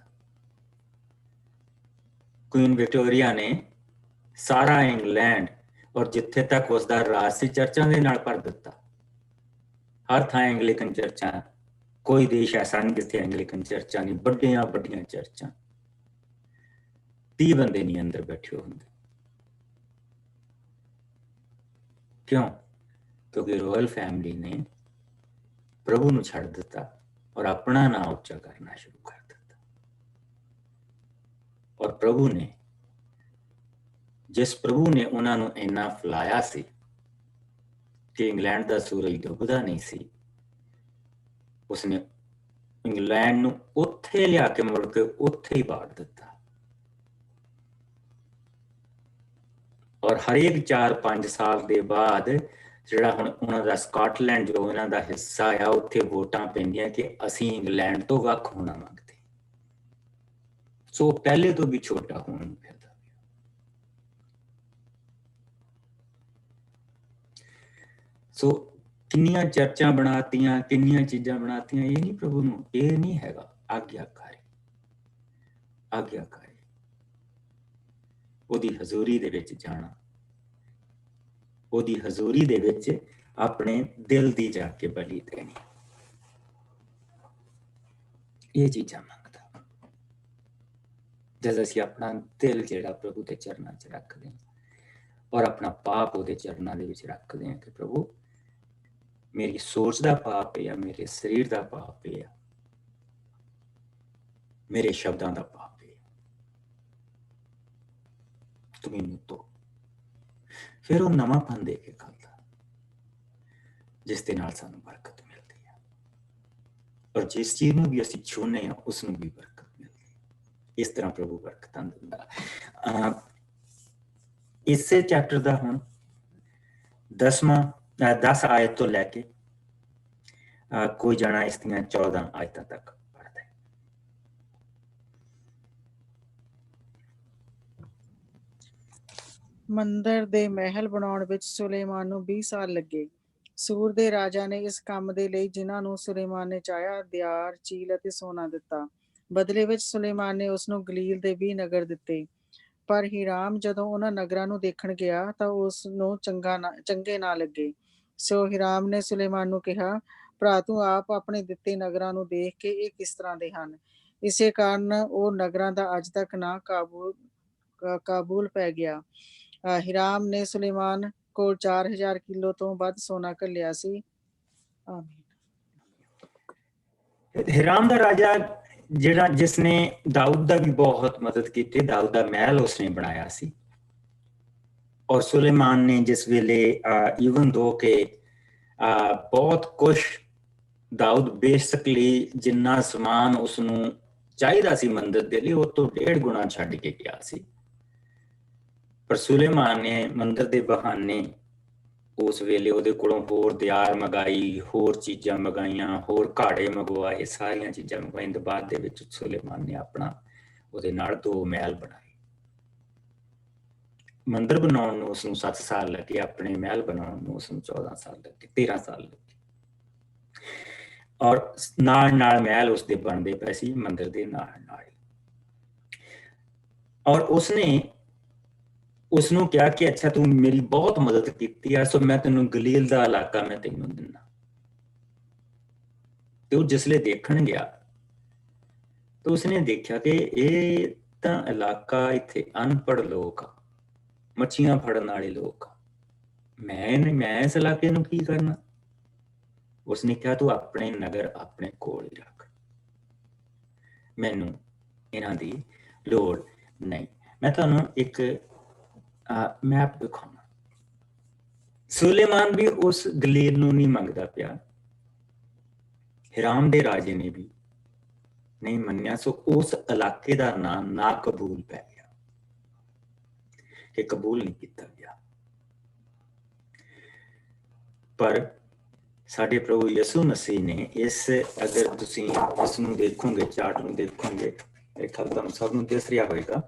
ਕੁਈਨ ਵਿਕਟੋਰੀਆ ਨੇ ਸਾਰਾ ਇੰਗਲੈਂਡ ਔਰ ਜਿੱਥੇ ਤੱਕ ਉਸਦਾ ਰਾਜ ਸੀ ਚਰਚਾਂ ਦੇ ਨਾਲ ਭਰ ਦਿੱਤਾ। ਹਰ ਥਾਂ ਐਂਗਲੀਕਨ ਚਰਚਾਂ, ਕੋਈ ਦੇਸ਼ ਐਸਾ ਨਹੀਂ ਜਿੱਥੇ ਐਂਗਲੀਕਨ ਚਰਚਾਂ ਨਹੀਂ, ਵੱਡੀਆਂ ਵੱਡੀਆਂ ਚਰਚਾਂ, 30 ਬੰਦੇ ਨਹੀਂ ਅੰਦਰ ਬੈਠੇ ਹੁੰਦੇ। क्यों? क्योंकि रॉयल फैमिली ने प्रभु ਨੂੰ ਛੱਡ ਦਿੱਤਾ और अपना नाम ਉੱਚਾ करना शुरू कर ਦਿੱਤਾ। और प्रभु ने जिस प्रभु ने ਉਹਨਾਂ ਨੂੰ ਇੰਨਾ ਫਲਾਇਆ ਸੀ कि इंग्लैंड ਦਾ ਸੂਰਜ ਡੁੱਬਦਾ ਨਹੀਂ ਸੀ, ਉਸਨੇ ਇੰਗਲੈਂਡ ਨੂੰ ਉੱਥੇ ਲਿਆ ਕੇ ਮੁੜ ਕੇ ਉੱਥੇ ਹੀ ਬਾੜ ਦਿੱਤਾ। ਔਰ ਹਰੇਕ 4-5 ਸਾਲ ਦੇ ਬਾਅਦ ਜਿਹੜਾ ਹੁਣ ਉਹਨਾਂ ਦਾ ਸਕਾਟਲੈਂਡ ਜੋ ਇਹਨਾਂ ਦਾ ਹਿੱਸਾ ਆ, ਉੱਥੇ ਵੋਟਾਂ ਪੈਂਦੀਆਂ ਕਿ ਅਸੀਂ ਇੰਗਲੈਂਡ ਤੋਂ ਵੱਖ ਹੋਣਾ ਮੰਗਦੇ। ਸੋ ਪਹਿਲੇ ਤੋਂ ਵੀ ਛੋਟਾ ਹੋਣ ਨੂੰ ਫਿਰਦਾ। ਸੋ ਕਿੰਨੀਆਂ ਚਰਚਾਂ ਬਣਾਤੀਆਂ, ਕਿੰਨੀਆਂ ਚੀਜ਼ਾਂ ਬਣਾਤੀਆਂ, ਇਹ ਨਹੀਂ ਪ੍ਰਭੂ ਨੂੰ, ਇਹ ਨਹੀਂ ਹੈਗਾ ਆਗਿਆਕਾਰੀ। ਆਗਿਆਕਾਰੀ ਉਹਦੀ ਹਜ਼ੂਰੀ ਦੇ ਵਿੱਚ ਜਾਣਾ, ਉਹਦੀ ਹਜ਼ੂਰੀ ਦੇ ਵਿੱਚ ਆਪਣੇ ਦਿਲ ਦੀ ਜਾ ਕੇ ਬਲੀ ਦੇਣੀ, ਇਹ ਚੀਜ਼ਾਂ ਮੰਗਦਾ। ਜਦ ਅਸੀਂ ਆਪਣਾ ਦਿਲ ਜਿਹੜਾ ਪ੍ਰਭੂ ਦੇ ਚਰਨਾਂ 'ਚ ਰੱਖਦੇ ਹਾਂ ਔਰ ਆਪਣਾ ਪਾਪ ਉਹਦੇ ਚਰਨਾਂ ਦੇ ਵਿੱਚ ਰੱਖਦੇ ਹਾਂ ਕਿ ਪ੍ਰਭੂ ਮੇਰੀ ਸੋਚ ਦਾ ਪਾਪ ਹੈ, ਮੇਰੇ ਸਰੀਰ ਦਾ ਪਾਪ ਹੈ, ਮੇਰੇ ਸ਼ਬਦਾਂ ਦਾ ਪਾਪ ਹੈ, ਤੂੰ ਮੈਨੂੰ ਧੋ। ਫਿਰ ਉਹ ਨਵਾਂਪਨ ਦੇ ਕੇ ਖਾਂਦਾ ਜਿਸ ਦੇ ਨਾਲ ਸਾਨੂੰ ਬਰਕਤ ਮਿਲਦੀ ਹੈ। ਔਰ ਜਿਸ ਚੀਜ਼ ਨੂੰ ਵੀ ਅਸੀਂ ਛੂਹਨੇ ਹਾਂ ਉਸ ਨੂੰ ਵੀ ਬਰਕਤ ਮਿਲਦੀ ਹੈ। ਇਸ ਤਰ੍ਹਾਂ ਪ੍ਰਭੂ ਬਰਕਤਾਂ ਦਿੰਦਾ। ਇਸੇ ਚੈਪਟਰ ਦਾ ਹੁਣ 10 ਆਇਤ ਤੋਂ ਲੈ ਕੇ ਕੋਈ ਜਾਣਾ ਇਸ ਦੀਆਂ 14 ਆਇਤਾਂ ਤੱਕ ਪੜ੍ਹਦਾ ਹੈ। ਮੰਦਰ ਦੇ ਮਹਿਲ ਬਣਾਉਣ ਵਿੱਚ ਸੁਲੇਮਾਨ ਨੂੰ 20 ਸਾਲ ਲੱਗੇ। ਸੂਰ ਦੇ ਰਾਜਾ ਨੇ ਇਸ ਕੰਮ ਦੇ ਲਈ ਜਿਨ੍ਹਾਂ ਨੂੰ ਸੁਲੇਮਾਨ ਨੇ ਚਾਹਿਆ ਦਿਆਰ, ਚੀਲ ਅਤੇ ਸੋਨਾ ਦਿੱਤਾ। ਬਦਲੇ ਵਿੱਚ ਸੁਲੇਮਾਨ ਨੇ ਉਸ ਨੂੰ ਗਲੀਲ ਦੇ 20 ਨਗਰ ਦਿੱਤੇ। ਪਰ ਹੀਰਾਮ ਜਦੋਂ ਉਹਨਾਂ ਨਗਰਾਂ ਨੂੰ ਦੇਖਣ ਗਿਆ ਤਾਂ ਉਸ ਨੂੰ ਚੰਗੇ ਨਾ ਲੱਗੇ। ਸੋ ਹੀਰਾਮ ਨੇ ਸੁਲੇਮਾਨ ਨੂੰ ਕਿਹਾ, ਭਰਾ ਤੂੰ ਆਪ ਆਪਣੇ ਦਿੱਤੇ ਨਗਰਾਂ ਨੂੰ ਦੇਖ ਕੇ ਇਹ ਕਿਸ ਤਰ੍ਹਾਂ ਦੇ ਹਨ। ਇਸੇ ਕਾਰਨ ਉਹ ਨਗਰਾਂ ਦਾ ਅੱਜ ਤੱਕ ਨਾਂ ਕਾਬੂਲ ਪੈ ਗਿਆ। ਹੀਰਾਮ ਨੇ ਸੁਲੇਮਾਨ ਕੋਲ 4000 ਕਿਲੋ ਤੋਂ ਵੱਧ ਸੋਨਾ ਘੱਲਿਆ ਸੀ। ਹੀਰਾਮ ਦਾ ਰਾਜਾ ਜਿਹੜਾ ਜਿਸਨੇ ਦਾਊਦ ਦਾ ਵੀ ਬਹੁਤ ਮਦਦ ਕੀਤੀ, ਦਾਊਦ ਦਾ ਮਹਿਲ ਉਸਨੇ ਬਣਾਇਆ ਸੀ। ਔਰ ਸੁਲੇਮਾਨ ਨੇ ਜਿਸ ਵੇਲੇ ਈਵਨ ਦੋ ਕਿ ਬਹੁਤ ਕੁਛ ਦਾਊਦ ਬੇਸਿਕਲੀ ਜਿੰਨਾ ਸਮਾਨ ਉਸਨੂੰ ਚਾਹੀਦਾ ਸੀ ਮੰਦਿਰ ਦੇ ਲਈ ਉਹ ਤੋਂ 1.5 ਗੁਣਾ ਛੱਡ ਕੇ ਗਿਆ ਸੀ। ਪਰ ਸੁਲੇਮਾਨ ਨੇ ਮੰਦਿਰ ਦੇ ਬਹਾਨੇ ਉਸ ਵੇਲੇ ਉਹਦੇ ਕੋਲੋਂ ਹੋਰ ਦਿਆਰ ਮੰਗਾਈ, ਹੋਰ ਚੀਜ਼ਾਂ ਮੰਗਾਈਆਂ, ਹੋਰ ਘਾੜੇ ਮੰਗਵਾਏ, ਸਾਰੀਆਂ ਚੀਜ਼ਾਂ ਮੰਗਵਾਈਆਂ। ਤੋਂ ਬਾਅਦ ਦੇ ਵਿੱਚ ਸੁਲੇਮਾਨ ਨੇ ਆਪਣਾ ਉਹਦੇ ਨਾਲ 2 ਮਹਿਲ ਬਣਾਏ। ਮੰਦਿਰ ਬਣਾਉਣ ਨੂੰ ਉਸਨੂੰ 7 ਸਾਲ ਲੱਗੇ, ਆਪਣੇ ਮਹਿਲ ਬਣਾਉਣ ਨੂੰ ਉਸਨੂੰ 14 ਸਾਲ ਲੱਗੇ, 13 ਸਾਲ ਲੱਗੇ। ਔਰ ਨਾਲ ਨਾਲ ਮਹਿਲ ਉਸਦੇ ਬਣਦੇ ਪਏ ਸੀ ਮੰਦਿਰ ਦੇ ਨਾਲ ਨਾਲ। ਔਰ ਉਸਨੇ ਉਸਨੂੰ ਕਿਹਾ ਕਿ ਅੱਛਾ ਤੂੰ ਮੇਰੀ ਬਹੁਤ ਮਦਦ ਕੀਤੀ ਹੈ, ਸੋ ਮੈਂ ਤੈਨੂੰ ਗਲੀਲ ਦਾ ਇਲਾਕਾ ਮੈਂ ਤੈਨੂੰ ਦਿੰਦਾ। ਤੇ ਉਹ ਜਿਸਲੇ ਦੇਖਣ ਗਿਆ ਤਾਂ ਉਸਨੇ ਦੇਖਿਆ ਕਿ ਇਹ ਤਾਂ ਇਲਾਕਾ ਇੱਥੇ ਅਨਪੜ੍ਹ ਲੋਕ ਆ, ਮੱਛੀਆਂ ਫੜਨ ਵਾਲੇ ਲੋਕ ਆ, ਮੈਂ ਇਸ ਇਲਾਕੇ ਨੂੰ ਕੀ ਕਰਨਾ। ਉਸਨੇ ਕਿਹਾ ਤੂੰ ਆਪਣੇ ਨਗਰ ਆਪਣੇ ਕੋਲ ਹੀ ਰੱਖ, ਮੈਨੂੰ ਇਹਨਾਂ ਦੀ ਲੋੜ ਨਹੀਂ। ਮੈਂ ਤੁਹਾਨੂੰ ਇੱਕ ਮੈਪ ਦਿਖਾਉਣਾ। ਸੁਲੇਮਾਨ ਵੀ ਉਸ ਗਲੀਲ ਨੂੰ ਨਹੀਂ ਮੰਗਦਾ ਪਿਆ, ਹੀਰਾਮ ਦੇ ਰਾਜੇ ਨੇ ਵੀ ਨਹੀਂ ਮੰਨਿਆ। ਸੋ ਉਸ ਇਲਾਕੇ ਦਾ ਨਾਮ ਨਾ ਕਬੂਲ ਪੈ ਗਿਆ ਕਿ ਕਬੂਲ ਨਹੀਂ ਕੀਤਾ ਗਿਆ। ਪਰ ਸਾਡੇ ਪ੍ਰਭੂ ਯਿਸੂ ਮਸੀਹ ਨੇ ਇਸ, ਅਗਰ ਤੁਸੀਂ ਇਸ ਨੂੰ ਦੇਖੋਗੇ, ਚਾਰਟ ਨੂੰ ਦੇਖੋਗੇ, ਮੇਰੇ ਖਿਆਲ ਤੁਹਾਨੂੰ ਸਭ ਨੂੰ ਦਿਸ ਰਿਹਾ ਹੋਵੇਗਾ,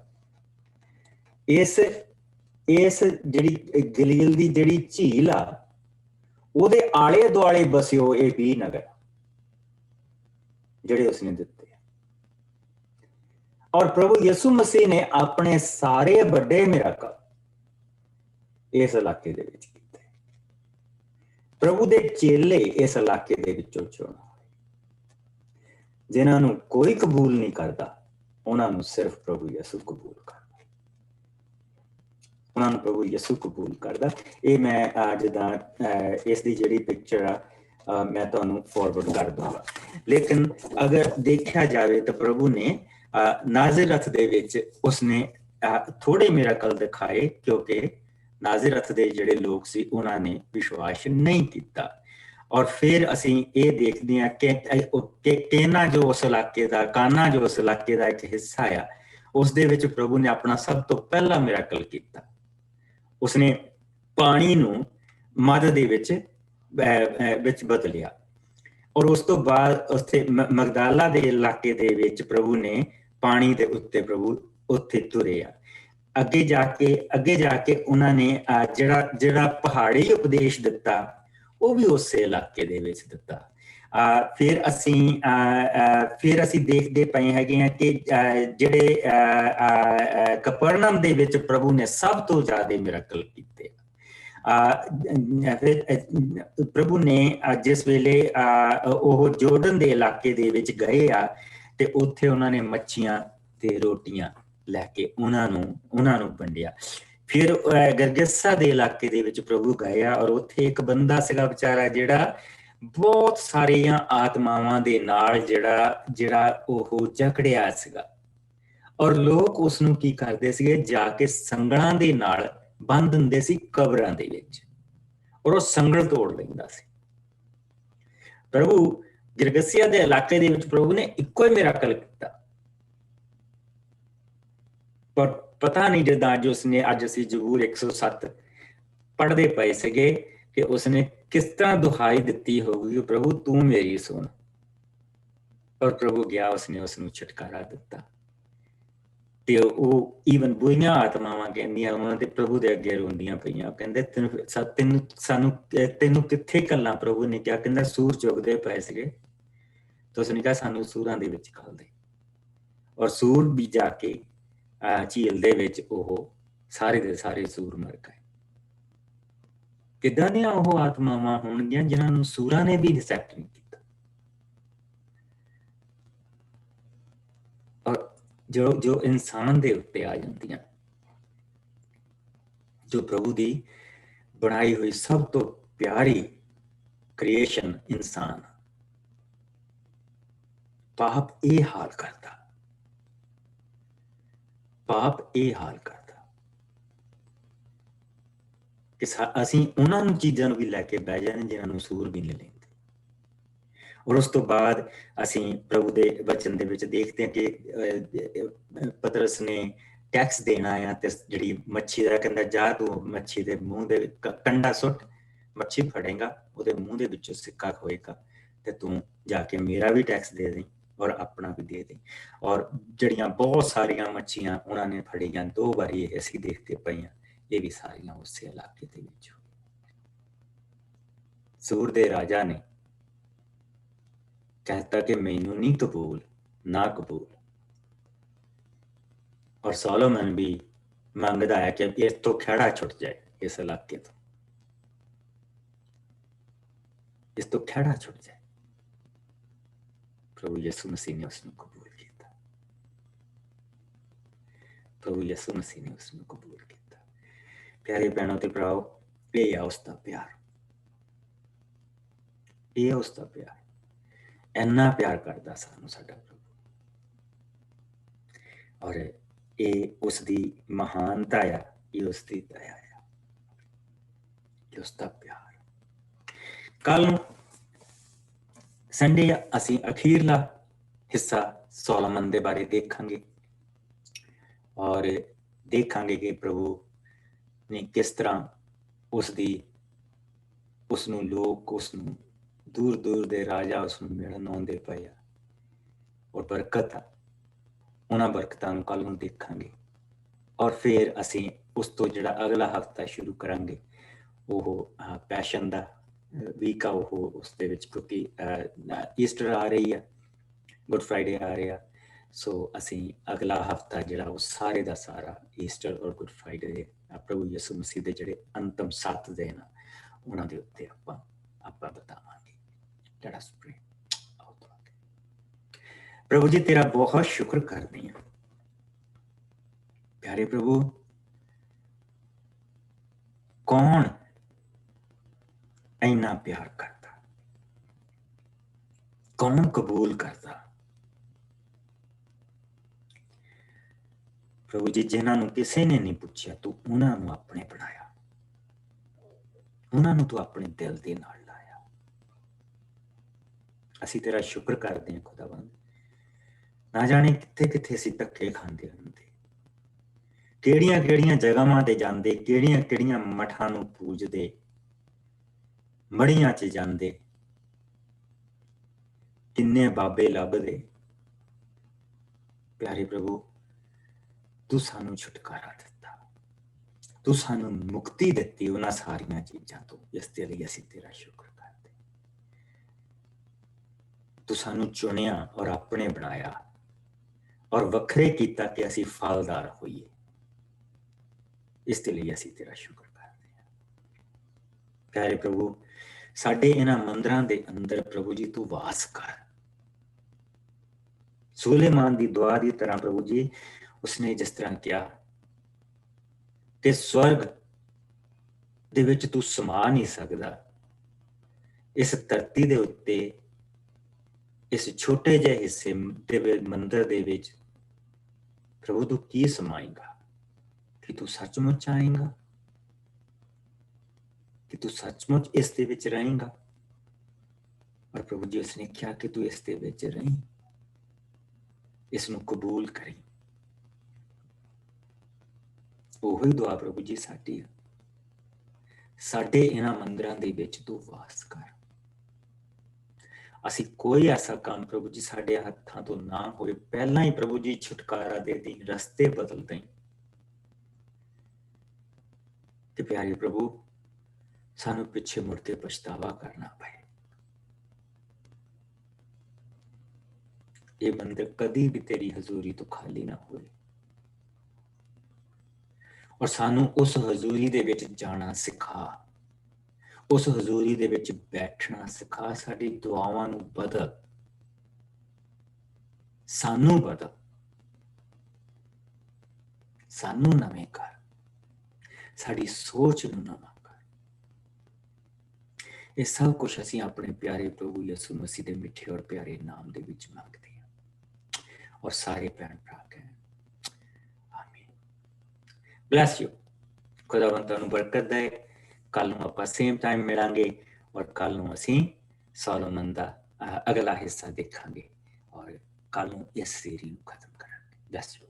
ਇਸ ਜਿਹੜੀ ਗਲੀਲ ਦੀ ਜਿਹੜੀ ਝੀਲ ਆ ਉਹਦੇ ਆਲੇ ਦੁਆਲੇ ਬਸਿਓ ਇਹ 20 ਨਗਰ ਜਿਹੜੇ ਉਸਨੇ ਦਿੱਤੇ। ਔਰ ਪ੍ਰਭੂ ਯਿਸੂ ਮਸੀਹ ਨੇ ਆਪਣੇ ਸਾਰੇ ਵੱਡੇ ਮਿਰਾਕਲ ਇਸ ਇਲਾਕੇ ਦੇ ਵਿੱਚ ਕੀਤੇ। ਪ੍ਰਭੂ ਦੇ ਚੇਲੇ ਇਸ ਇਲਾਕੇ ਦੇ ਵਿੱਚੋਂ ਚੁਣੇ, ਜਿਨ੍ਹਾਂ ਨੂੰ ਕੋਈ ਕਬੂਲ ਨਹੀਂ ਕਰਦਾ ਉਹਨਾਂ ਨੂੰ ਸਿਰਫ ਪ੍ਰਭੂ ਯਿਸੂ ਕਬੂਲ ਕਰਦਾ। ਉਹਨਾਂ ਨੂੰ ਪ੍ਰਭੂ ਯਿਸੂ ਕਬੂਲ ਕਰਦਾ। ਇਹ ਮੈਂ ਜਿੱਦਾਂ ਇਸ ਦੀ ਜਿਹੜੀ ਪਿਕਚਰ ਆ ਮੈਂ ਤੁਹਾਨੂੰ ਫਾਰਵਰਡ ਕਰ ਦੂੰਗਾ। ਲੇਕਿਨ ਅਗਰ ਦੇਖਿਆ ਜਾਵੇ ਤਾਂ ਪ੍ਰਭੂ ਨੇ ਨਾਜ਼ਰeth ਦੇ ਵਿੱਚ ਉਸਨੇ ਥੋੜੇ ਮਿਰਾਕਲ ਦਿਖਾਏ, ਕਿਉਂਕਿ ਨਾਜ਼ਰeth ਦੇ ਜਿਹੜੇ ਲੋਕ ਸੀ ਉਹਨਾਂ ਨੇ ਵਿਸ਼ਵਾਸ ਨਹੀਂ ਕੀਤਾ। ਔਰ ਫਿਰ ਅਸੀਂ ਇਹ ਦੇਖਦੇ ਹਾਂ ਕਿ ਕਾਨਾ ਜੋ ਉਸ ਇਲਾਕੇ ਦਾ ਇੱਕ ਹਿੱਸਾ ਆ, ਉਸ ਦੇ ਵਿੱਚ ਪ੍ਰਭੂ ਨੇ ਆਪਣਾ ਸਭ ਤੋਂ ਪਹਿਲਾ ਮਿਰਾਕਲ ਕੀਤਾ। ਉਸਨੇ ਪਾਣੀ ਨੂੰ ਮਦ ਦੇ ਵਿੱਚ ਬਦਲਿਆ। ਔਰ ਉਸ ਤੋਂ ਬਾਅਦ ਉੱਥੇ ਮਗਦਾਲਾ ਦੇ ਇਲਾਕੇ ਦੇ ਵਿੱਚ ਪ੍ਰਭੂ ਨੇ ਪਾਣੀ ਦੇ ਉੱਤੇ ਪ੍ਰਭੂ ਉੱਥੇ ਤੁਰੇ ਆ। ਅੱਗੇ ਜਾ ਕੇ ਉਹਨਾਂ ਨੇ ਜਿਹੜਾ ਪਹਾੜੀ ਉਪਦੇਸ਼ ਦਿੱਤਾ ਉਹ ਵੀ ਉਸੇ ਇਲਾਕੇ ਦੇ ਵਿੱਚ ਦਿੱਤਾ। ਫਿਰ ਅਸੀਂ ਦੇਖਦੇ ਪਏ ਹੈਗੇ ਆ ਕਿ ਜਿਹੜੇ ਕਪਰਨਮ ਦੇ ਵਿੱਚ ਪ੍ਰਭੂ ਨੇ ਸਭ ਤੋਂ ਜ਼ਿਆਦਾ ਮਿਰਾਕਲ ਕੀਤੇ। ਪ੍ਰਭੂ ਨੇ ਜਿਸ ਵੇਲੇ ਉਹ ਜੋਰਡਨ ਦੇ ਇਲਾਕੇ ਦੇ ਵਿੱਚ ਗਏ ਆ ਤੇ ਉੱਥੇ ਉਹਨਾਂ ਨੇ ਮੱਛੀਆਂ ਤੇ ਰੋਟੀਆਂ ਲੈ ਕੇ ਉਹਨਾਂ ਨੂੰ ਵੰਡਿਆ। ਫਿਰ ਗਰਗਸਾ ਦੇ ਇਲਾਕੇ ਦੇ ਵਿੱਚ ਪ੍ਰਭੂ ਗਏ ਆ ਔਰ ਉੱਥੇ ਇੱਕ ਬੰਦਾ ਸੀਗਾ ਵਿਚਾਰਾ ਜਿਹੜਾ ਬਹੁਤ ਸਾਰੀਆਂ ਆਤਮਾਵਾਂ ਦੇ ਨਾਲ ਜਿਹੜਾ ਉਹ ਜਕੜਿਆ ਸੀਗਾ। ਔਰ ਲੋਕ ਉਸ ਨੂੰ ਕੀ ਕਰਦੇ ਸੀਗੇ, ਜਾ ਕੇ ਸੰਗਲਾਂ ਦੇ ਨਾਲ ਬੰਦ ਹੁੰਦੇ ਸੀ ਕਬਰਾਂ ਦੇ ਵਿੱਚ, ਔਰ ਉਹ ਸੰਗਲ ਤੋੜ ਲੈਂਦਾ ਸੀ। ਪ੍ਰਭੂ ਗਿਰਗਸਿਆ ਦੇ ਇਲਾਕੇ ਦੇ ਵਿੱਚ ਪ੍ਰਭੂ ਨੇ ਇੱਕੋ ਹੀ ਮਿਰਾਕਲ ਕੀਤਾ। ਪਰ ਪਤਾ ਨਹੀਂ ਜਿੱਦਾਂ ਅੱਜ ਅਸੀਂ ਜ਼ਬੂਰ 107 ਪੜ੍ਹਦੇ ਪਏ ਸੀਗੇ ਕਿ ਉਸਨੇ ਕਿਸ ਤਰ੍ਹਾਂ ਦੁਹਾਈ ਦਿੱਤੀ ਹੋਊਗੀ, ਪ੍ਰਭੂ ਤੂੰ ਮੇਰੀ ਸੁਣ। ਔਰ ਪ੍ਰਭੂ ਗਿਆ, ਉਸਨੇ ਉਸਨੂੰ ਛੁਟਕਾਰਾ ਦਿੱਤਾ। ਤੇ ਉਹ ਈਵਨ ਬੁਰੀਆਂ ਆਤਮਾਵਾਂ ਕਹਿੰਦੀਆਂ ਉਹਨਾਂ ਤੇ ਪ੍ਰਭੂ ਦੇ ਅੱਗੇ ਰੋਂਦੀਆਂ ਪਈਆਂ, ਕਹਿੰਦੇ ਤੈਨੂੰ ਕਿੱਥੇ ਘੱਲਾਂ। ਪ੍ਰਭੂ ਨੇ ਕਿਹਾ, ਕਹਿੰਦਾ ਸੂਰ ਚੁਗਦੇ ਪਏ ਸੀਗੇ ਤੇ ਉਸਨੇ ਕਿਹਾ ਸਾਨੂੰ ਸੂਰਾਂ ਦੇ ਵਿੱਚ ਘੱਲ ਦੇ। ਔਰ ਸੂਰ ਵੀ ਜਾ ਕੇ ਝੀਲ ਦੇ ਵਿੱਚ ਉਹ ਸਾਰੇ ਦੇ ਸਾਰੇ ਸੂਰ ਮਰ ਗਏ। ਕਿੱਦਾਂ ਦੀਆਂ ਉਹ ਆਤਮਾਵਾਂ ਹੋਣਗੀਆਂ ਜਿਨ੍ਹਾਂ ਨੂੰ ਸੂਰਾਂ ਨੇ ਵੀ ਰਿਸੈਪਟ ਨਹੀਂ ਕੀਤਾ। ਔਰ ਜੋ ਇਨਸਾਨ ਦੇ ਉੱਤੇ ਆ ਜਾਂਦੀਆਂ, ਜੋ ਪ੍ਰਭੂ ਦੀ ਬਣਾਈ ਹੋਈ ਸਭ ਤੋਂ ਪਿਆਰੀ ਕ੍ਰੀਏਸ਼ਨ ਇਨਸਾਨ, ਪਾਪ ਇਹ ਹਾਲ ਕਰਦਾ ਕਿ ਅਸੀਂ ਉਹਨਾਂ ਨੂੰ ਚੀਜ਼ਾਂ ਨੂੰ ਵੀ ਲੈ ਕੇ ਬਹਿ ਜਾਂਦੇ ਜਿਨ੍ਹਾਂ ਨੂੰ ਸੂਰ ਵੀ ਨਹੀਂ ਲੈਂਦੇ। ਔਰ ਉਸ ਤੋਂ ਬਾਅਦ ਅਸੀਂ ਪ੍ਰਭੂ ਦੇ ਵਚਨ ਦੇ ਵਿੱਚ ਦੇਖਦੇ ਹਾਂ ਕਿ ਪਤਰਸ ਨੇ ਟੈਕਸ ਦੇਣਾ ਆ ਤੇ ਜਿਹੜੀ ਮੱਛੀ ਦਾ ਕਹਿੰਦਾ, ਜਾ ਤੂੰ ਮੱਛੀ ਦੇ ਮੂੰਹ ਦੇ ਕੰਡਾ ਸੁੱਟ, ਮੱਛੀ ਫੜੇਗਾ, ਉਹਦੇ ਮੂੰਹ ਦੇ ਵਿੱਚੋਂ ਸਿੱਕਾ ਹੋਏਗਾ ਤੇ ਤੂੰ ਜਾ ਕੇ ਮੇਰਾ ਵੀ ਟੈਕਸ ਦੇ ਦੇ ਔਰ ਆਪਣਾ ਵੀ ਦੇ ਦੇ। ਔਰ ਜਿਹੜੀਆਂ ਬਹੁਤ ਸਾਰੀਆਂ ਮੱਛੀਆਂ ਉਹਨਾਂ ਨੇ ਫੜੀਆਂ, 2 ਵਾਰੀ ਇਹ ਅਸੀਂ ਦੇਖਦੇ ਪਏ ਹਾਂ, ਇਹ ਵੀ ਸਾਰੀਆਂ ਉਸੇ ਇਲਾਕੇ ਦੇ ਵਿੱਚ। ਸੂਰ ਦੇ ਰਾਜਾ ਨੇ कहता कि मैनू नहीं कबूल ना कबूल। और सोलोमन भी मंगदा है कि इस तो खड़ा छुट जाए, इस इलाके तो इस तो खड़ा छुट जाए। प्रभु यीशु मसीह ने उसको कबूल किया। प्रभु यीशु मसीह ने उसको कबूल किया। प्यारे भैनों ते भराओ, ये है उसका प्यार, ये उसका प्यार। ਇੰਨਾ ਪਿਆਰ ਕਰਦਾ ਸਾਨੂੰ ਸਾਡਾ ਪ੍ਰਭੂ। ਔਰ ਇਹ ਉਸਦੀ ਮਹਾਨਤਾ ਆ, ਇਹ ਉਸਦੀ ਦਇਆ ਆ, ਇਹ ਉਸਦਾ ਪਿਆਰ। ਕੱਲ ਨੂੰ ਸੰਡੇ ਅਸੀਂ ਅਖੀਰਲਾ ਹਿੱਸਾ ਸੋਲੋਮਨ ਦੇ ਬਾਰੇ ਦੇਖਾਂਗੇ ਔਰ ਦੇਖਾਂਗੇ ਕਿ ਪ੍ਰਭੂ ਨੇ ਕਿਸ ਤਰ੍ਹਾਂ ਉਸਨੂੰ ਲੋਕ ਉਸਨੂੰ ਦੂਰ ਦੂਰ ਦੇ ਰਾਜਾ ਉਸਨੂੰ ਮਿਲਣ ਆਉਂਦੇ ਪਏ ਆ। ਔਰ ਬਰਕਤ ਉਹਨਾਂ ਬਰਕਤਾਂ ਨੂੰ ਕੱਲ ਨੂੰ ਦੇਖਾਂਗੇ। ਔਰ ਫਿਰ ਅਸੀਂ ਉਸ ਤੋਂ ਜਿਹੜਾ ਅਗਲਾ ਹਫਤਾ ਸ਼ੁਰੂ ਕਰਾਂਗੇ ਉਹ ਪੈਸ਼ਨ ਦਾ ਵੀਕ ਆ, ਉਹ ਉਸ ਦੇ ਵਿੱਚ ਕਿਉਂਕਿ ਈਸਟਰ ਆ ਰਹੀ ਆ, ਗੁੱਡ ਫਰਾਈਡੇ ਆ ਰਿਹਾ। ਸੋ ਅਸੀਂ ਅਗਲਾ ਹਫਤਾ ਜਿਹੜਾ ਉਹ ਸਾਰੇ ਦਾ ਸਾਰਾ ਈਸਟਰ ਔਰ ਗੁੱਡ ਫਰਾਈਡੇ ਦੇ ਪ੍ਰਭੂ ਯਿਸੂ ਮਸੀਹ ਦੇ ਜਿਹੜੇ ਅੰਤਮ 7 ਦਿਨ ਆ ਉਹਨਾਂ ਦੇ ਉੱਤੇ ਆਪਾਂ ਬਤਾਵਾਂਗੇ। Let us pray. प्रभु जी तेरा बहुत शुक्र करते हैं प्यारे प्रभु, ਕੌਣ ਇੰਨਾ ਪਿਆਰ ਕਰਦਾ, ਕੌਣ ਕਬੂਲ ਕਰਦਾ। ਪ੍ਰਭੂ ਜੀ, ਜਿਨ੍ਹਾਂ ਨੂੰ ਕਿਸੇ ਨੇ ਨਹੀਂ ਪੁੱਛਿਆ, ਤੂੰ ਉਹਨਾਂ ਨੂੰ ਆਪਣੇ ਬਣਾਇਆ, ਉਹਨਾਂ ਨੂੰ ਤੂੰ ਆਪਣੇ ਦਿਲ ਦੇ ਨਾਲ ਲਾਇਆ। ਅਸੀਂ ਤੇਰਾ ਸ਼ੁਕਰ ਕਰਦੇ ਹਾਂ ਖੁਦਾਵੰਦ। ਨਾ ਜਾਣੇ ਕਿੱਥੇ ਕਿੱਥੇ ਅਸੀਂ ਧੱਕੇ ਖਾਂਦੇ ਹੁੰਦੇ, ਕਿਹੜੀਆਂ ਕਿਹੜੀਆਂ ਜਗ੍ਹਾਵਾਂ ਤੇ ਜਾਂਦੇ, ਕਿਹੜੀਆਂ ਕਿਹੜੀਆਂ ਮਠਾਂ ਨੂੰ ਪੂਜਦੇ, ਮੜੀਆਂ 'ਚ ਜਾਂਦੇ, ਕਿੰਨੇ ਬਾਬੇ ਲੱਭਦੇ। ਪਿਆਰੇ ਪ੍ਰਭੂ, ਤੂੰ ਸਾਨੂੰ ਛੁਟਕਾਰਾ ਦਿੱਤਾ, ਤੂੰ ਸਾਨੂੰ ਮੁਕਤੀ ਦਿੱਤੀ ਉਹਨਾਂ ਸਾਰੀਆਂ ਚੀਜ਼ਾਂ ਤੋਂ, ਇਸ ਦੇ ਲਈ ਅਸੀਂ ਤੇਰਾ ਸ਼ੁਕਰ ਕਰਦੇ। ਤੂੰ ਸਾਨੂੰ ਚੁਣਿਆ ਔਰ ਆਪਣੇ ਬਣਾਇਆ ਔਰ ਵੱਖਰੇ ਕੀਤਾ ਕਿ ਅਸੀਂ ਫਲਦਾਰ ਹੋਈਏ, ਇਸ ਦੇ ਲਈ ਅਸੀਂ ਤੇਰਾ ਸ਼ੁਕਰ ਕਰਦੇ ਹਾਂ। ਪਿਆਰੇ ਪ੍ਰਭੂ, ਸਾਡੇ ਇਹਨਾਂ ਮੰਦਿਰਾਂ ਦੇ ਅੰਦਰ ਪ੍ਰਭੂ ਜੀ ਤੂੰ ਵਾਸ ਕਰ। ਸੁਲੇਮਾਨ ਦੀ ਦੁਆ ਦੀ ਤਰ੍ਹਾਂ ਪ੍ਰਭੂ ਜੀ, ਉਸਨੇ ਜਿਸ ਤਰ੍ਹਾਂ ਕਿਹਾ ਕਿ ਸਵਰਗ ਦੇ ਵਿੱਚ ਤੂੰ ਸਮਾ ਨਹੀਂ ਸਕਦਾ, ਇਸ ਧਰਤੀ ਦੇ ਉੱਤੇ ਇਸ ਛੋਟੇ ਜਿਹੇ ਹਿੱਸੇ ਦੇ ਮੰਦਿਰ ਦੇ ਵਿੱਚ ਪ੍ਰਭੂ ਤੂੰ ਕੀ ਸਮਾਏਗਾ? ਕਿ ਤੂੰ ਸੱਚਮੁੱਚ ਆਏਗਾ, ਕਿ ਤੂੰ ਸੱਚਮੁੱਚ ਇਸ ਦੇ ਵਿੱਚ ਰਹੇਗਾ। ਔਰ ਪ੍ਰਭੂ ਜੀ, ਉਸਨੇ ਕਿਹਾ ਕਿ ਤੂੰ ਇਸ ਦੇ ਵਿੱਚ ਰਹੀਂ, ਇਸ ਨੂੰ ਕਬੂਲ ਕਰੀ। ਉਹੀ ਦੁਆ ਪ੍ਰਭੂ ਜੀ ਸਾਡੀ ਹੈ, ਸਾਡੇ ਇਹਨਾਂ ਮੰਦਿਰਾਂ ਦੇ ਵਿੱਚ ਤੂੰ ਵਾਸ ਕਰ। ਅਸੀਂ ਕੋਈ ਐਸਾ ਕੰਮ ਪ੍ਰਭੂ ਜੀ ਸਾਡੇ ਹੱਥਾਂ ਤੋਂ ਨਾ ਹੋਏ, ਪਹਿਲਾਂ ਹੀ ਪ੍ਰਭੂ ਜੀ ਛੁਟਕਾਰਾ ਦੇ ਦੇ, ਰਸਤੇ ਬਦਲ ਦੇ। ਤੇ ਪਿਆਰੇ ਪ੍ਰਭੂ, ਸਾਨੂੰ ਪਿੱਛੇ ਮੁੜ ਕੇ ਪਛਤਾਵਾ ਕਰਨਾ ਪਏ। ਇਹ ਮੰਦਿਰ ਕਦੀ ਵੀ ਤੇਰੀ ਹਜ਼ੂਰੀ ਤੋਂ ਖਾਲੀ ਨਾ ਹੋਏ, ਔਰ ਸਾਨੂੰ ਉਸ ਹਜ਼ੂਰੀ ਦੇ ਵਿੱਚ ਜਾਣਾ ਸਿਖਾ, ਉਸ ਹਜ਼ੂਰੀ ਦੇ ਵਿੱਚ ਬੈਠਣਾ ਸਿਖਾ। ਸਾਡੀ ਦੁਆਵਾਂ ਨੂੰ ਬਦਲ, ਸਾਨੂੰ ਬਦਲ, ਸਾਨੂੰ ਨਵੇਂ ਕਰ, ਸਾਡੀ ਸੋਚ ਨੂੰ ਨਵਾਂ ਕਰ। ਇਹ ਸਭ ਕੁਛ ਅਸੀਂ ਆਪਣੇ ਪਿਆਰੇ ਪ੍ਰਭੂ ਯਿਸੂ ਮਸੀਹ ਦੇ ਮਿੱਠੇ ਔਰ ਪਿਆਰੇ ਨਾਮ ਦੇ ਵਿੱਚ ਮੰਗਦੇ ਹਾਂ। ਔਰ ਸਾਰੇ ਭੈਣ ਭਰਾ ਕਹਿਣ ਆਮੀਨ। Bless you. ਖੁਦਾਵੰਦ ਤੁਹਾਨੂੰ ਬਰਕਤ ਦੇ। ਕੱਲ ਨੂੰ ਆਪਾਂ ਸੇਮ ਟਾਈਮ ਮਿਲਾਂਗੇ ਔਰ ਕੱਲ ਨੂੰ ਅਸੀਂ ਸੋਲੋਮਨ ਦਾ ਅਗਲਾ ਹਿੱਸਾ ਦੇਖਾਂਗੇ ਔਰ ਕੱਲ ਨੂੰ ਇਸ ਸੀਰੀਜ਼ ਨੂੰ ਖਤਮ ਕਰਾਂਗੇ। Bless you.